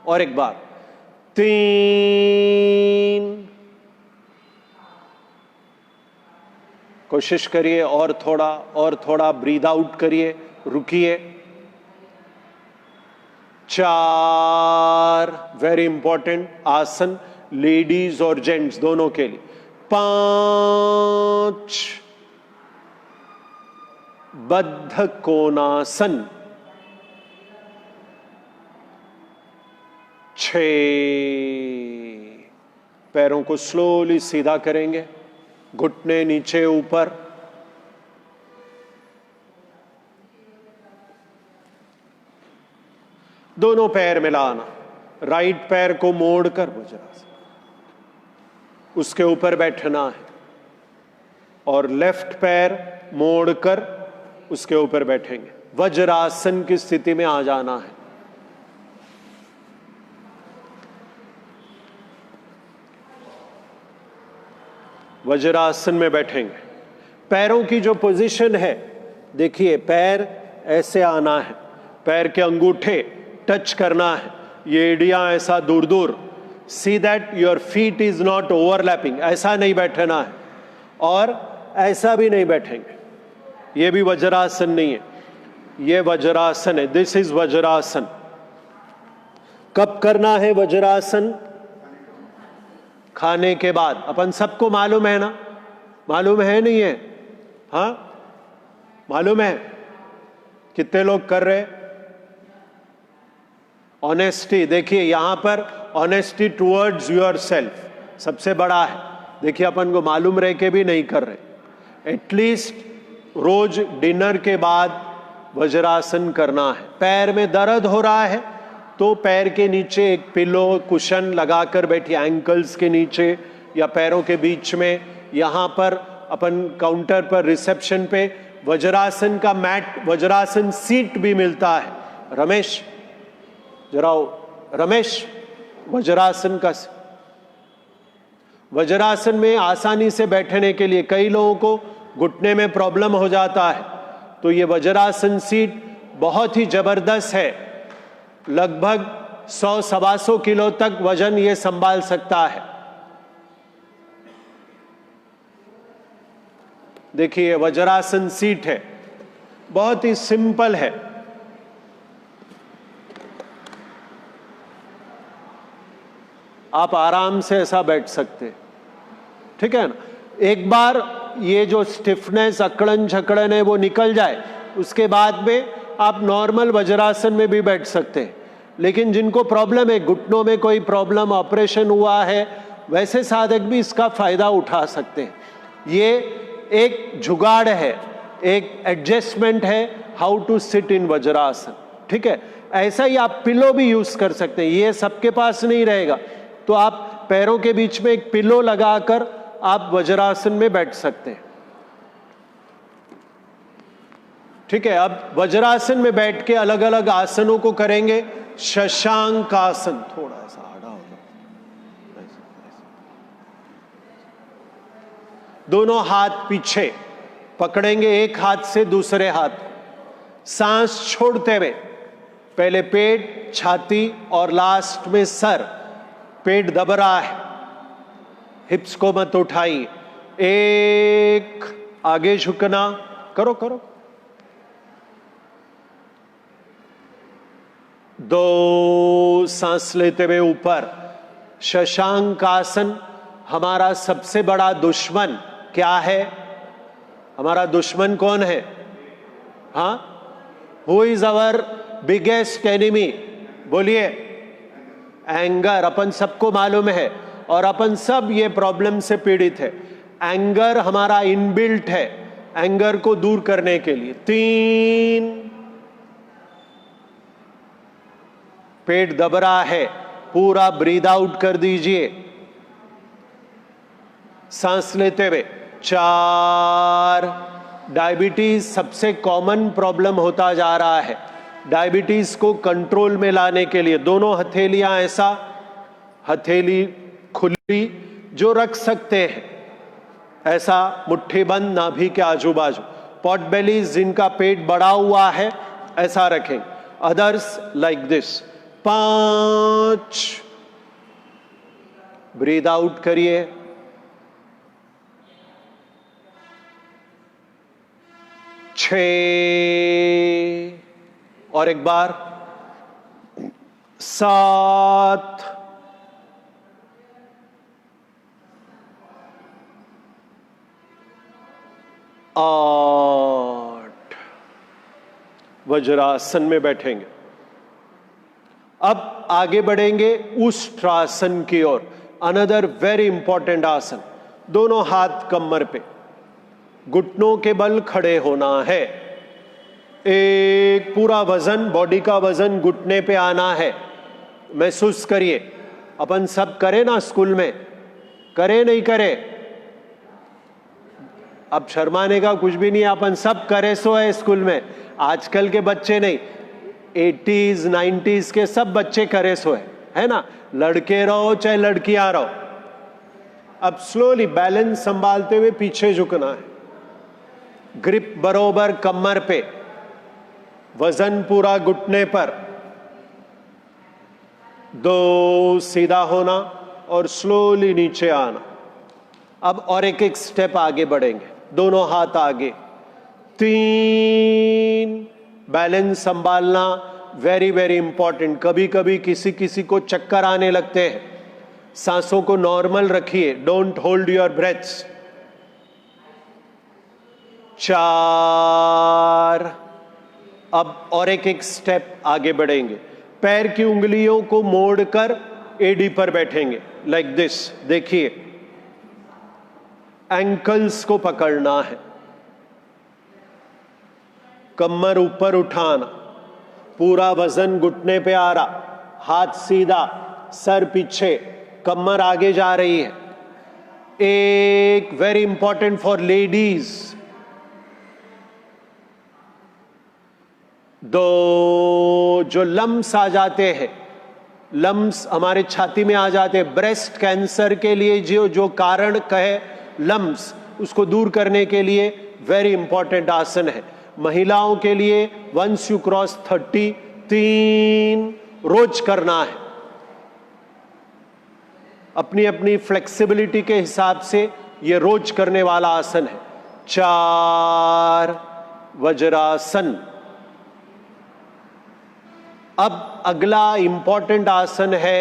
और एक बार, 3। कोशिश करिए और थोड़ा ब्रीद आउट करिए, रुकिए। 4, वेरी इंपॉर्टेंट आसन, लेडीज और जेंट्स दोनों के लिए। 5, बद्ध कोणासन। 6, पैरों को स्लोली सीधा करेंगे, घुटने नीचे ऊपर। 2 पैर मिलाना, राइट पैर को मोड़कर वज्रासन, उसके ऊपर बैठना है, और लेफ्ट पैर मोड़कर उसके ऊपर बैठेंगे। वज्रासन की स्थिति में आ जाना है। वज्रासन में बैठेंगे। पैरों की जो पोजीशन है, देखिए पैर ऐसे आना है, पैर के अंगूठे टच करना है, ये एड़ियां ऐसा दूर दूर। See that your feet is not overlapping. ऐसा नहीं बैठना है और ऐसा भी नहीं बैठेंगे। ये भी वज्रासन नहीं है, ये वज्रासन है। This is vajrasana. कब करना है वज्रासन? खाने के बाद। अपन सबको मालूम है ना? मालूम है नहीं है? हाँ, मालूम है। कितने लोग कर रहे? ऑनेस्टी, देखिए यहां पर ऑनेस्टी टुवर्ड्स योर सेल्फ सबसे बड़ा है। देखिए अपन को मालूम रह के भी नहीं कर रहे। एटलीस्ट रोज डिनर के बाद वज्रासन करना है। पैर में दर्द हो रहा है तो पैर के नीचे एक पिलो कुशन लगाकर बैठिए, एंकल्स के नीचे या पैरों के बीच में। यहां पर अपन काउंटर पर रिसेप्शन पे वज्रासन का मैट, वज्रासन सीट भी मिलता है। रमेश जरा, रमेश वज्रासन का, वज्रासन में आसानी से बैठने के लिए कई लोगों को घुटने में प्रॉब्लम हो जाता है, तो ये वज्रासन सीट बहुत ही जबरदस्त है। लगभग 100-125 किलो तक वजन ये संभाल सकता है। देखिए वज्रासन सीट है, बहुत ही सिंपल है। आप आराम से ऐसा बैठ सकते हैं, ठीक है ना? एक बार ये जो स्टिफनेस, अकड़न झकड़न है वो निकल जाए, उसके बाद में आप नॉर्मल वज्रासन में भी बैठ सकते हैं। लेकिन जिनको प्रॉब्लम है, घुटनों में कोई प्रॉब्लम, ऑपरेशन हुआ है, वैसे साधक भी इसका फायदा उठा सकते हैं। ये एक जुगाड़ है, एक एडजस्टमेंट है, how to sit in Vajrasana, ठीक है? ऐसा ही आप पिलो भी यूज कर सकते हैं। ये सबके पास नहीं रहेगा तो आप पैरों के बीच में एक पिलो लगाकर आप वज्रासन में बैठ सकते हैं, ठीक है? अब वज्रासन में बैठ के अलग अलग आसनों को करेंगे। शशांक आसन, थोड़ा सा आड़ा होगा, दोनों हाथ पीछे पकड़ेंगे, एक हाथ से दूसरे हाथ को। सांस छोड़ते हुए पहले पेट, छाती और लास्ट में सर। पेट दब रहा है, हिप्स को मत उठाइए। एक, आगे झुकना, करो करो। 2, सांस लेते हुए ऊपर। शशांक आसन। हमारा सबसे बड़ा दुश्मन क्या है? हमारा दुश्मन कौन है? हाँ, who is our biggest enemy? बोलिए। एंगर। अपन सबको मालूम है और अपन सब ये प्रॉब्लम से पीड़ित है। एंगर हमारा इनबिल्ट है। एंगर को दूर करने के लिए। 3, पेट दब रहा है, पूरा ब्रीद आउट कर दीजिए सांस लेते हुए। 4, डायबिटीज सबसे कॉमन प्रॉब्लम होता जा रहा है। डायबिटीज को कंट्रोल में लाने के लिए दोनों हथेलियां ऐसा, हथेली खुली जो रख सकते हैं, ऐसा मुट्ठी बंद नाभि के आजू बाजू। पॉट बेलीज जिनका पेट बड़ा हुआ है ऐसा रखें, others like this. 5, breathe out करिए। 6, और एक बार। 7, 8, वज्रासन में बैठेंगे। अब आगे बढ़ेंगे उष्ट्रासन की ओर। अनदर वेरी इंपॉर्टेंट आसन। दोनों हाथ कमर पे, घुटनों के बल खड़े होना है। एक पूरा वजन, बॉडी का वजन घुटने पे आना है। महसूस करिए। अपन सब करें ना स्कूल में, करे नहीं करे, अब शर्माने का कुछ भी नहीं, अपन सब करे सो है स्कूल में। आजकल के बच्चे नहीं, 80s 90s के सब बच्चे करे सो है ना। लड़के रहो चाहे लड़कियां रहो। अब स्लोली बैलेंस संभालते हुए पीछे झुकना है, ग्रिप बरोबर कमर पे, वजन पूरा घुटने पर। 2, सीधा होना और स्लोली नीचे आना। अब और एक एक स्टेप आगे बढ़ेंगे, दोनों हाथ आगे। 3, बैलेंस संभालना वेरी वेरी इंपॉर्टेंट। कभी कभी किसी किसी को चक्कर आने लगते हैं, सांसों को नॉर्मल रखिए, डोंट होल्ड योर ब्रेथ्स। 4, अब और एक एक स्टेप आगे बढ़ेंगे। पैर की उंगलियों को मोड़कर एडी पर बैठेंगे, लाइक दिस। देखिए, एंकल्स को पकड़ना है, कमर ऊपर उठाना, पूरा वजन घुटने पे आ रहा, हाथ सीधा, सर पीछे, कमर आगे जा रही है। एक वेरी इंपॉर्टेंट फॉर लेडीज। 2, जो लम्स आ जाते हैं, लम्स हमारे छाती में आ जाते हैं, ब्रेस्ट कैंसर के लिए जो कारण कहे लम्स, उसको दूर करने के लिए वेरी इंपॉर्टेंट आसन है। महिलाओं के लिए वंस यू क्रॉस 30, 3 रोज करना है। अपनी अपनी फ्लेक्सिबिलिटी के हिसाब से ये रोज करने वाला आसन है। 4, वज्रासन। अब अगला इंपॉर्टेंट आसन है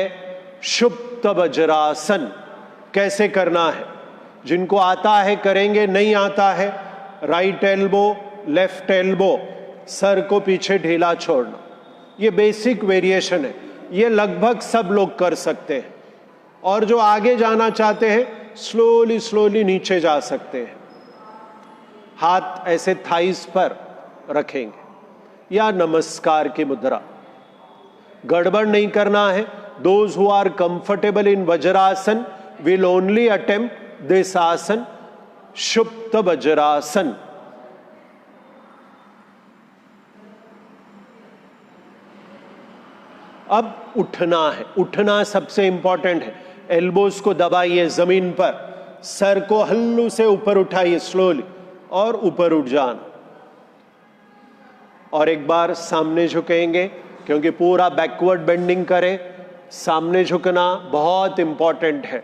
शुप्त वज्रासन। कैसे करना है? जिनको आता है करेंगे, नहीं आता है right elbow, left elbow, sir को पीछे ढीला छोड़ना। ये बेसिक वेरिएशन है, ये लगभग सब लोग कर सकते हैं। और जो आगे जाना चाहते हैं स्लोली स्लोली नीचे जा सकते हैं। हाथ ऐसे थाइस पर रखेंगे या नमस्कार की मुद्रा। गड़बड़ नहीं करना है। Those who are comfortable in Vajrasana will only attempt this asana, Supta vajrasana. अब उठना है, उठना सबसे इंपॉर्टेंट है। एल्बोज को दबाइए जमीन पर, सर को हल्लू से ऊपर उठाइए स्लोली और ऊपर उठ जाना। और एक बार सामने झुकेंगे, क्योंकि पूरा बैकवर्ड बेंडिंग करें। सामने झुकना बहुत इंपॉर्टेंट है।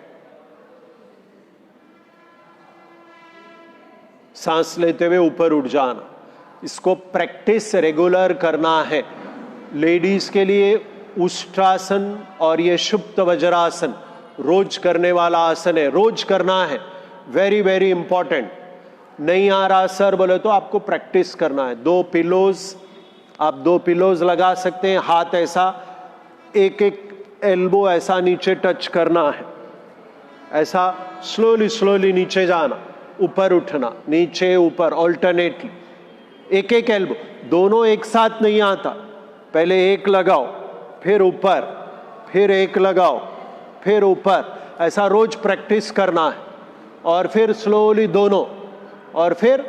सांस लेते हुए ऊपर उठ जाना, इसको प्रैक्टिस रेगुलर करना है। लेडीज के लिए उष्ट्रासन और ये शुप्त वज्रासन रोज करने वाला आसन है, रोज करना है। Very very important. नहीं आ रहा सर बोले तो आपको प्रैक्टिस करना है। 2 पिलोज, आप 2 पिलोज लगा सकते हैं। हाथ ऐसा, एक एक एल्बो ऐसा नीचे टच करना है, ऐसा स्लोली स्लोली नीचे जाना। ऊपर उठना, नीचे ऊपर, ऑल्टरनेटली, एक एक एल्बो, दोनों एक साथ नहीं आता, पहले एक लगाओ फिर ऊपर, फिर एक लगाओ फिर ऊपर, ऐसा रोज प्रैक्टिस करना है, और फिर स्लोली दोनों, और फिर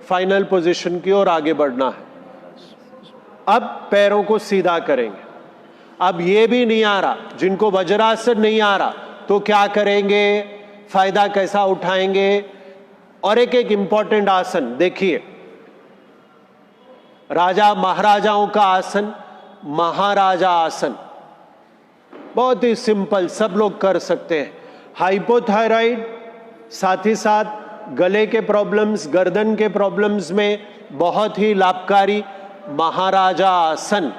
फाइनल पोजीशन की ओर आगे बढ़ना है। अब पैरों को सीधा करेंगे। अब ये भी नहीं आ रहा, जिनको वज्रासन नहीं आ रहा तो क्या करेंगे, फायदा कैसा उठाएंगे, और एक एक इंपॉर्टेंट आसन देखिए, राजा महाराजाओं का आसन, महाराजा आसन, बहुत ही सिंपल, सब लोग कर सकते हैं। हाइपोथायराइड, साथ ही साथ गले के प्रॉब्लम्स, गर्दन के प्रॉब्लम्स में बहुत ही लाभकारी महाराजा आसन,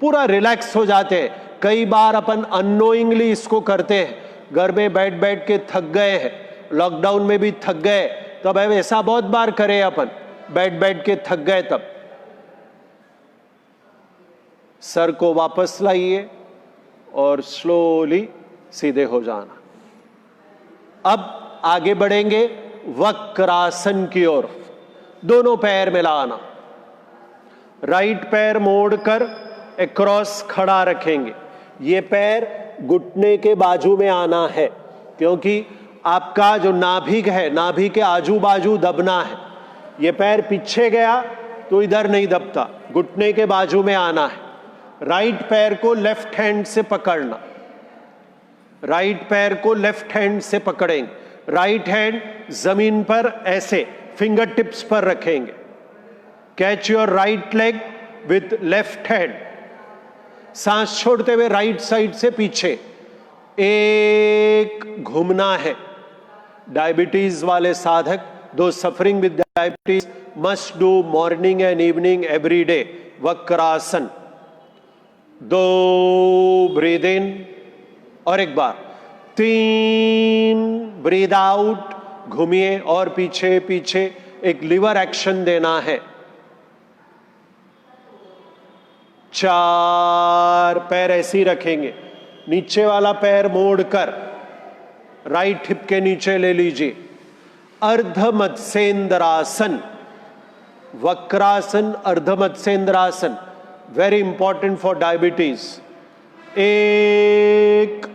पूरा रिलैक्स हो जाते हैं। कई बार अपन अननोइंगली इसको करते हैं, घर में बैठ बैठ के थक गए हैं, लॉकडाउन में भी थक गए, तब ऐसा बहुत बार करें अपन, बैठ बैठ के थक गए, तब सर को वापस लाइए और स्लोली सीधे हो जाना। अब आगे बढ़ेंगे वक्रासन की ओर, दोनों पैर मिलाना, राइट पैर मोड़कर अक्रॉस खड़ा रखेंगे, ये पैर घुटने के बाजू में आना है, क्योंकि आपका जो नाभिक है, नाभि के आजू बाजू दबना है। ये पैर पीछे गया तो इधर नहीं दबता, घुटने के बाजू में आना है। राइट पैर को लेफ्ट हैंड से पकड़ना, राइट पैर को लेफ्ट हैंड से पकड़ेंगे, राइट हैंड जमीन पर ऐसे फिंगर टिप्स पर रखेंगे। Catch your right leg with left hand, सांस छोड़ते हुए राइट साइड से पीछे, एक घूमना है। डायबिटीज वाले साधक, दो suffering with diabetes, must do morning and evening every day Vakrasana. 2 breathe इन, और एक बार 3 ब्रीद आउट, घूमिए और पीछे पीछे, एक लिवर एक्शन देना है। 4 पैर ऐसे ही रखेंगे, नीचे वाला पैर मोड़कर राइट हिप के नीचे ले लीजिए। अर्ध मत्स्येंद्रासन, वक्रासन, अर्ध Matsyendrasana, very important for diabetes. एक,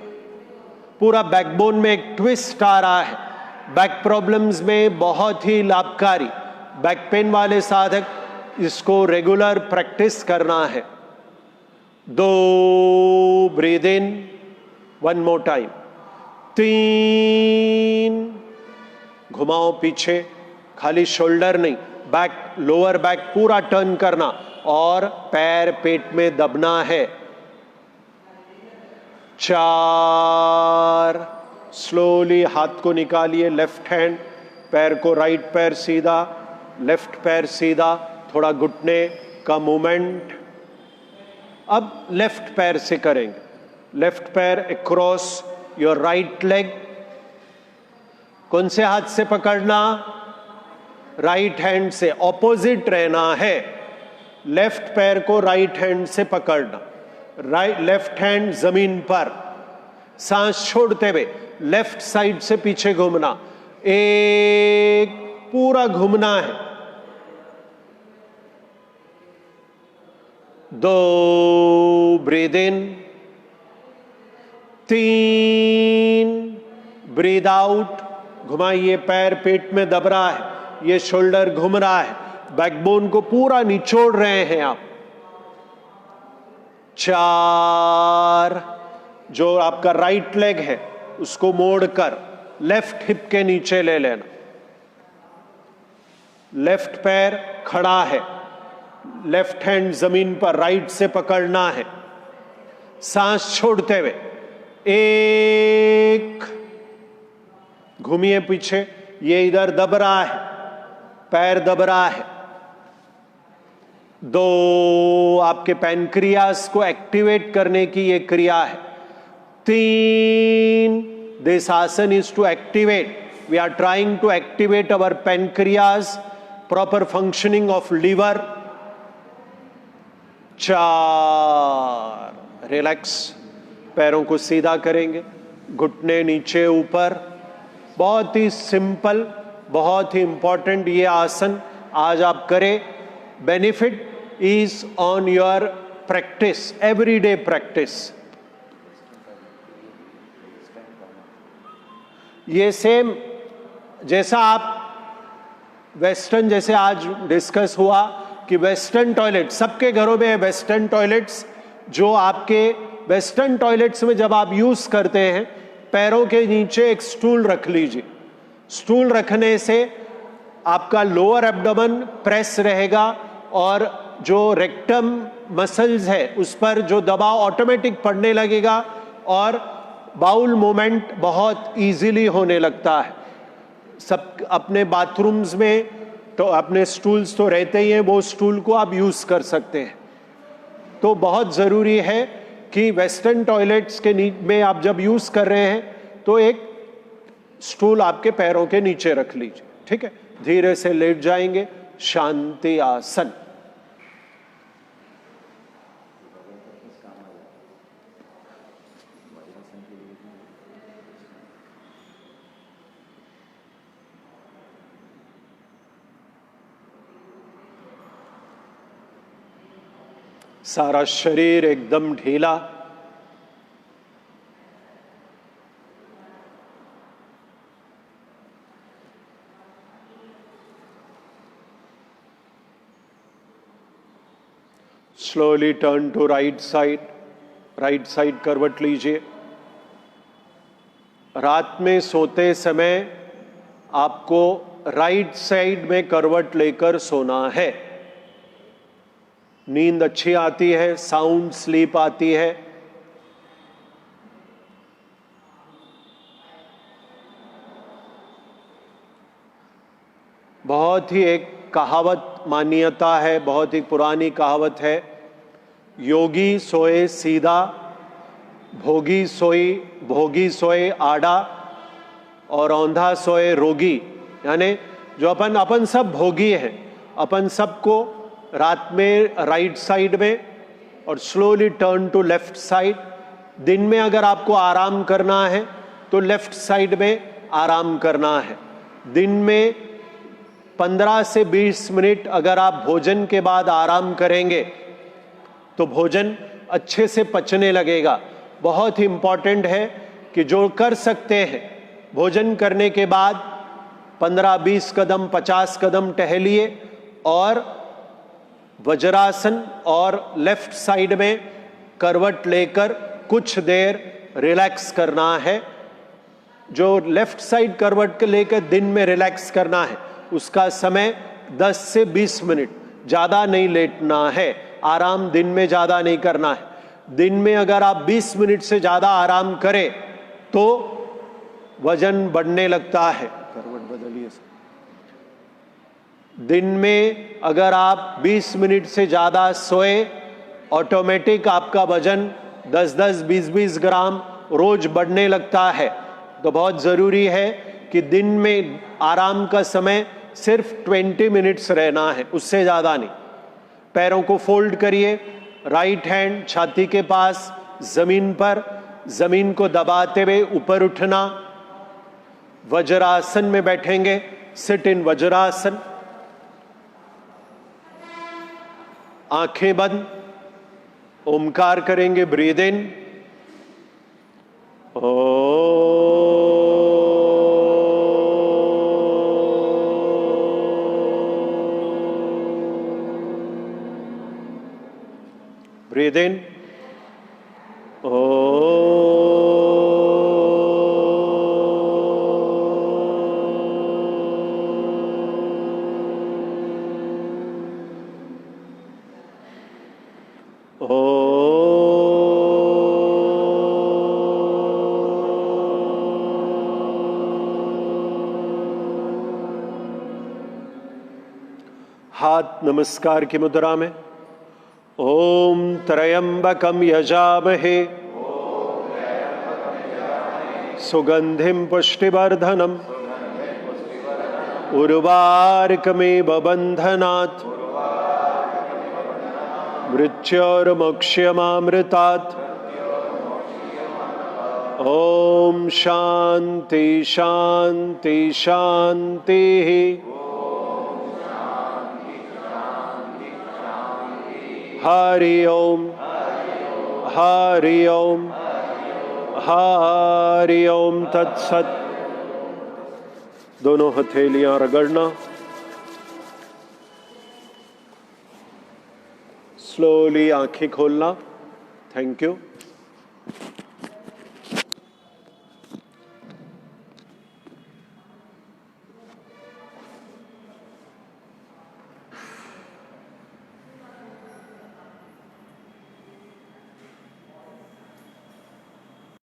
पूरा बैकबोन में एक ट्विस्ट आ रहा है, बैक प्रॉब्लम्स में बहुत ही लाभकारी, बैक पेन वाले साधक इसको रेगुलर प्रैक्टिस करना है। 2 ब्रीद इन, 1 मोर टाइम, 3 घुमाओ पीछे, खाली शोल्डर नहीं, बैक, लोअर बैक पूरा टर्न करना, और पैर पेट में दबना है। 4 स्लोली हाथ को निकालिए, लेफ्ट हैंड, पैर को, राइट पैर सीधा, लेफ्ट पैर सीधा, थोड़ा घुटने का मूवमेंट। अब लेफ्ट पैर से करेंगे, लेफ्ट पैर अक्रॉस योर राइट लेग, कौन से हाथ से पकड़ना, राइट हैंड से, ऑपोजिट रहना है। लेफ्ट पैर को राइट हैंड से पकड़ना, राइट, लेफ्ट हैंड जमीन पर, सांस छोड़ते हुए लेफ्ट साइड से पीछे घूमना, एक पूरा घूमना है। 2 ब्रीद इन, 3 ब्रीद आउट, घुमाइए, पैर पेट में दब रहा है, ये शोल्डर घूम रहा है, बैकबोन को पूरा निचोड़ रहे हैं आप। 4 जो आपका राइट लेग है उसको मोड़कर लेफ्ट हिप के नीचे ले लेना, लेफ्ट पैर खड़ा है, लेफ्ट हैंड जमीन पर राइट से पकड़ना है, सांस छोड़ते हुए, एक, घूमिए पीछे, ये इधर दब रहा है, पैर दब रहा है। 2 आपके पैनक्रियास को एक्टिवेट करने की ये क्रिया है। 3 this asana is to activate, we are trying to activate our pancreas, proper functioning of liver. 4 relax, पैरों को सीधा करेंगे, घुटने नीचे ऊपर, बहुत ही सिंपल बहुत ही इंपॉर्टेंट ये आसन आज आप करें. Benefit is on your practice, everyday practice. ये सेम जैसा आप वेस्टर्न, जैसे आज डिस्कस हुआ कि वेस्टर्न टॉयलेट, सबके घरों में है वेस्टर्न टॉयलेट्स. जो आपके वेस्टर्न टॉयलेट्स में जब आप यूज करते हैं, पैरों के नीचे एक स्टूल रख लीजिए. स्टूल रखने से आपका लोअर एब्डोमेन प्रेस रहेगा और जो रेक्टम मसल्स है उस पर जो दबाव ऑटोमेटिक पड़ने लगेगा और बाउल मूवमेंट बहुत इजीली होने लगता है. सब अपने बाथरूम्स में तो अपने स्टूल्स तो रहते ही हैं, वो स्टूल को आप यूज कर सकते हैं. तो बहुत ज़रूरी है कि वेस्टर्न टॉयलेट्स के में आप जब यूज कर रहे हैं तो एक स्टूल आपके पैरों के नीचे रख लीजिए. ठीक है, धीरे से लेट जाएंगे. शांति आसन. सारा शरीर एकदम ढीला. Slowly turn to right side. Right side करवट लीजिए. रात में सोते समय आपको राइट साइड में करवट लेकर सोना है. नींद अच्छी आती है, साउंड स्लीप आती है. बहुत ही एक कहावत मान्यता है, बहुत ही पुरानी कहावत है, योगी सोए सीधा, भोगी सोए आड़ा और औंधा सोए रोगी. यानी जो अपन सब भोगी हैं, अपन सबको रात में राइट साइड में और slowly turn to left side. दिन में अगर आपको आराम करना है तो लेफ्ट साइड में आराम करना है. दिन में 15 से 20 मिनट अगर आप भोजन के बाद आराम करेंगे तो भोजन अच्छे से पचने लगेगा. बहुत ही इंपॉर्टेंट है कि जो कर सकते हैं भोजन करने के बाद 15-20 कदम 50 कदम टहलिए और वज्रासन और लेफ्ट साइड में करवट लेकर कुछ देर रिलैक्स करना है. जो लेफ्ट साइड करवट के लेकर दिन में रिलैक्स करना है उसका समय 10 से 20 मिनट, ज़्यादा नहीं लेटना है. आराम दिन में ज़्यादा नहीं करना है. दिन में अगर आप 20 मिनट से ज़्यादा आराम करें तो वजन बढ़ने लगता है. करवट बदलिए. दिन में अगर आप 20 मिनट से ज़्यादा सोए, ऑटोमेटिक आपका वजन 10-10, 20-20 ग्राम रोज बढ़ने लगता है. तो बहुत ज़रूरी है कि दिन में आराम का समय सिर्फ 20 मिनट्स रहना है, उससे ज़्यादा नहीं. पैरों को फोल्ड करिए. राइट हैंड छाती के पास जमीन पर, जमीन को दबाते हुए ऊपर उठना. वज्रासन में बैठेंगे. Seat in vajrasana. आंखें बंद. ओमकार करेंगे. Breathe in. Breathe in. हाथ नमस्कार की मुद्रा में. ओम त्र्यंबकम यजामहे सुगंधिम पुष्टिवर्धनम उर्वारुकमेव बंधनात् मृत्योर्मोक्ष्यमामृतात् ओम शांति शांति शांति। हरि ओम हरि ओम हरि ओम तत्सत। दोनों हथेलियां रगड़ना। स्लोली आंखें खोलना। Thank you.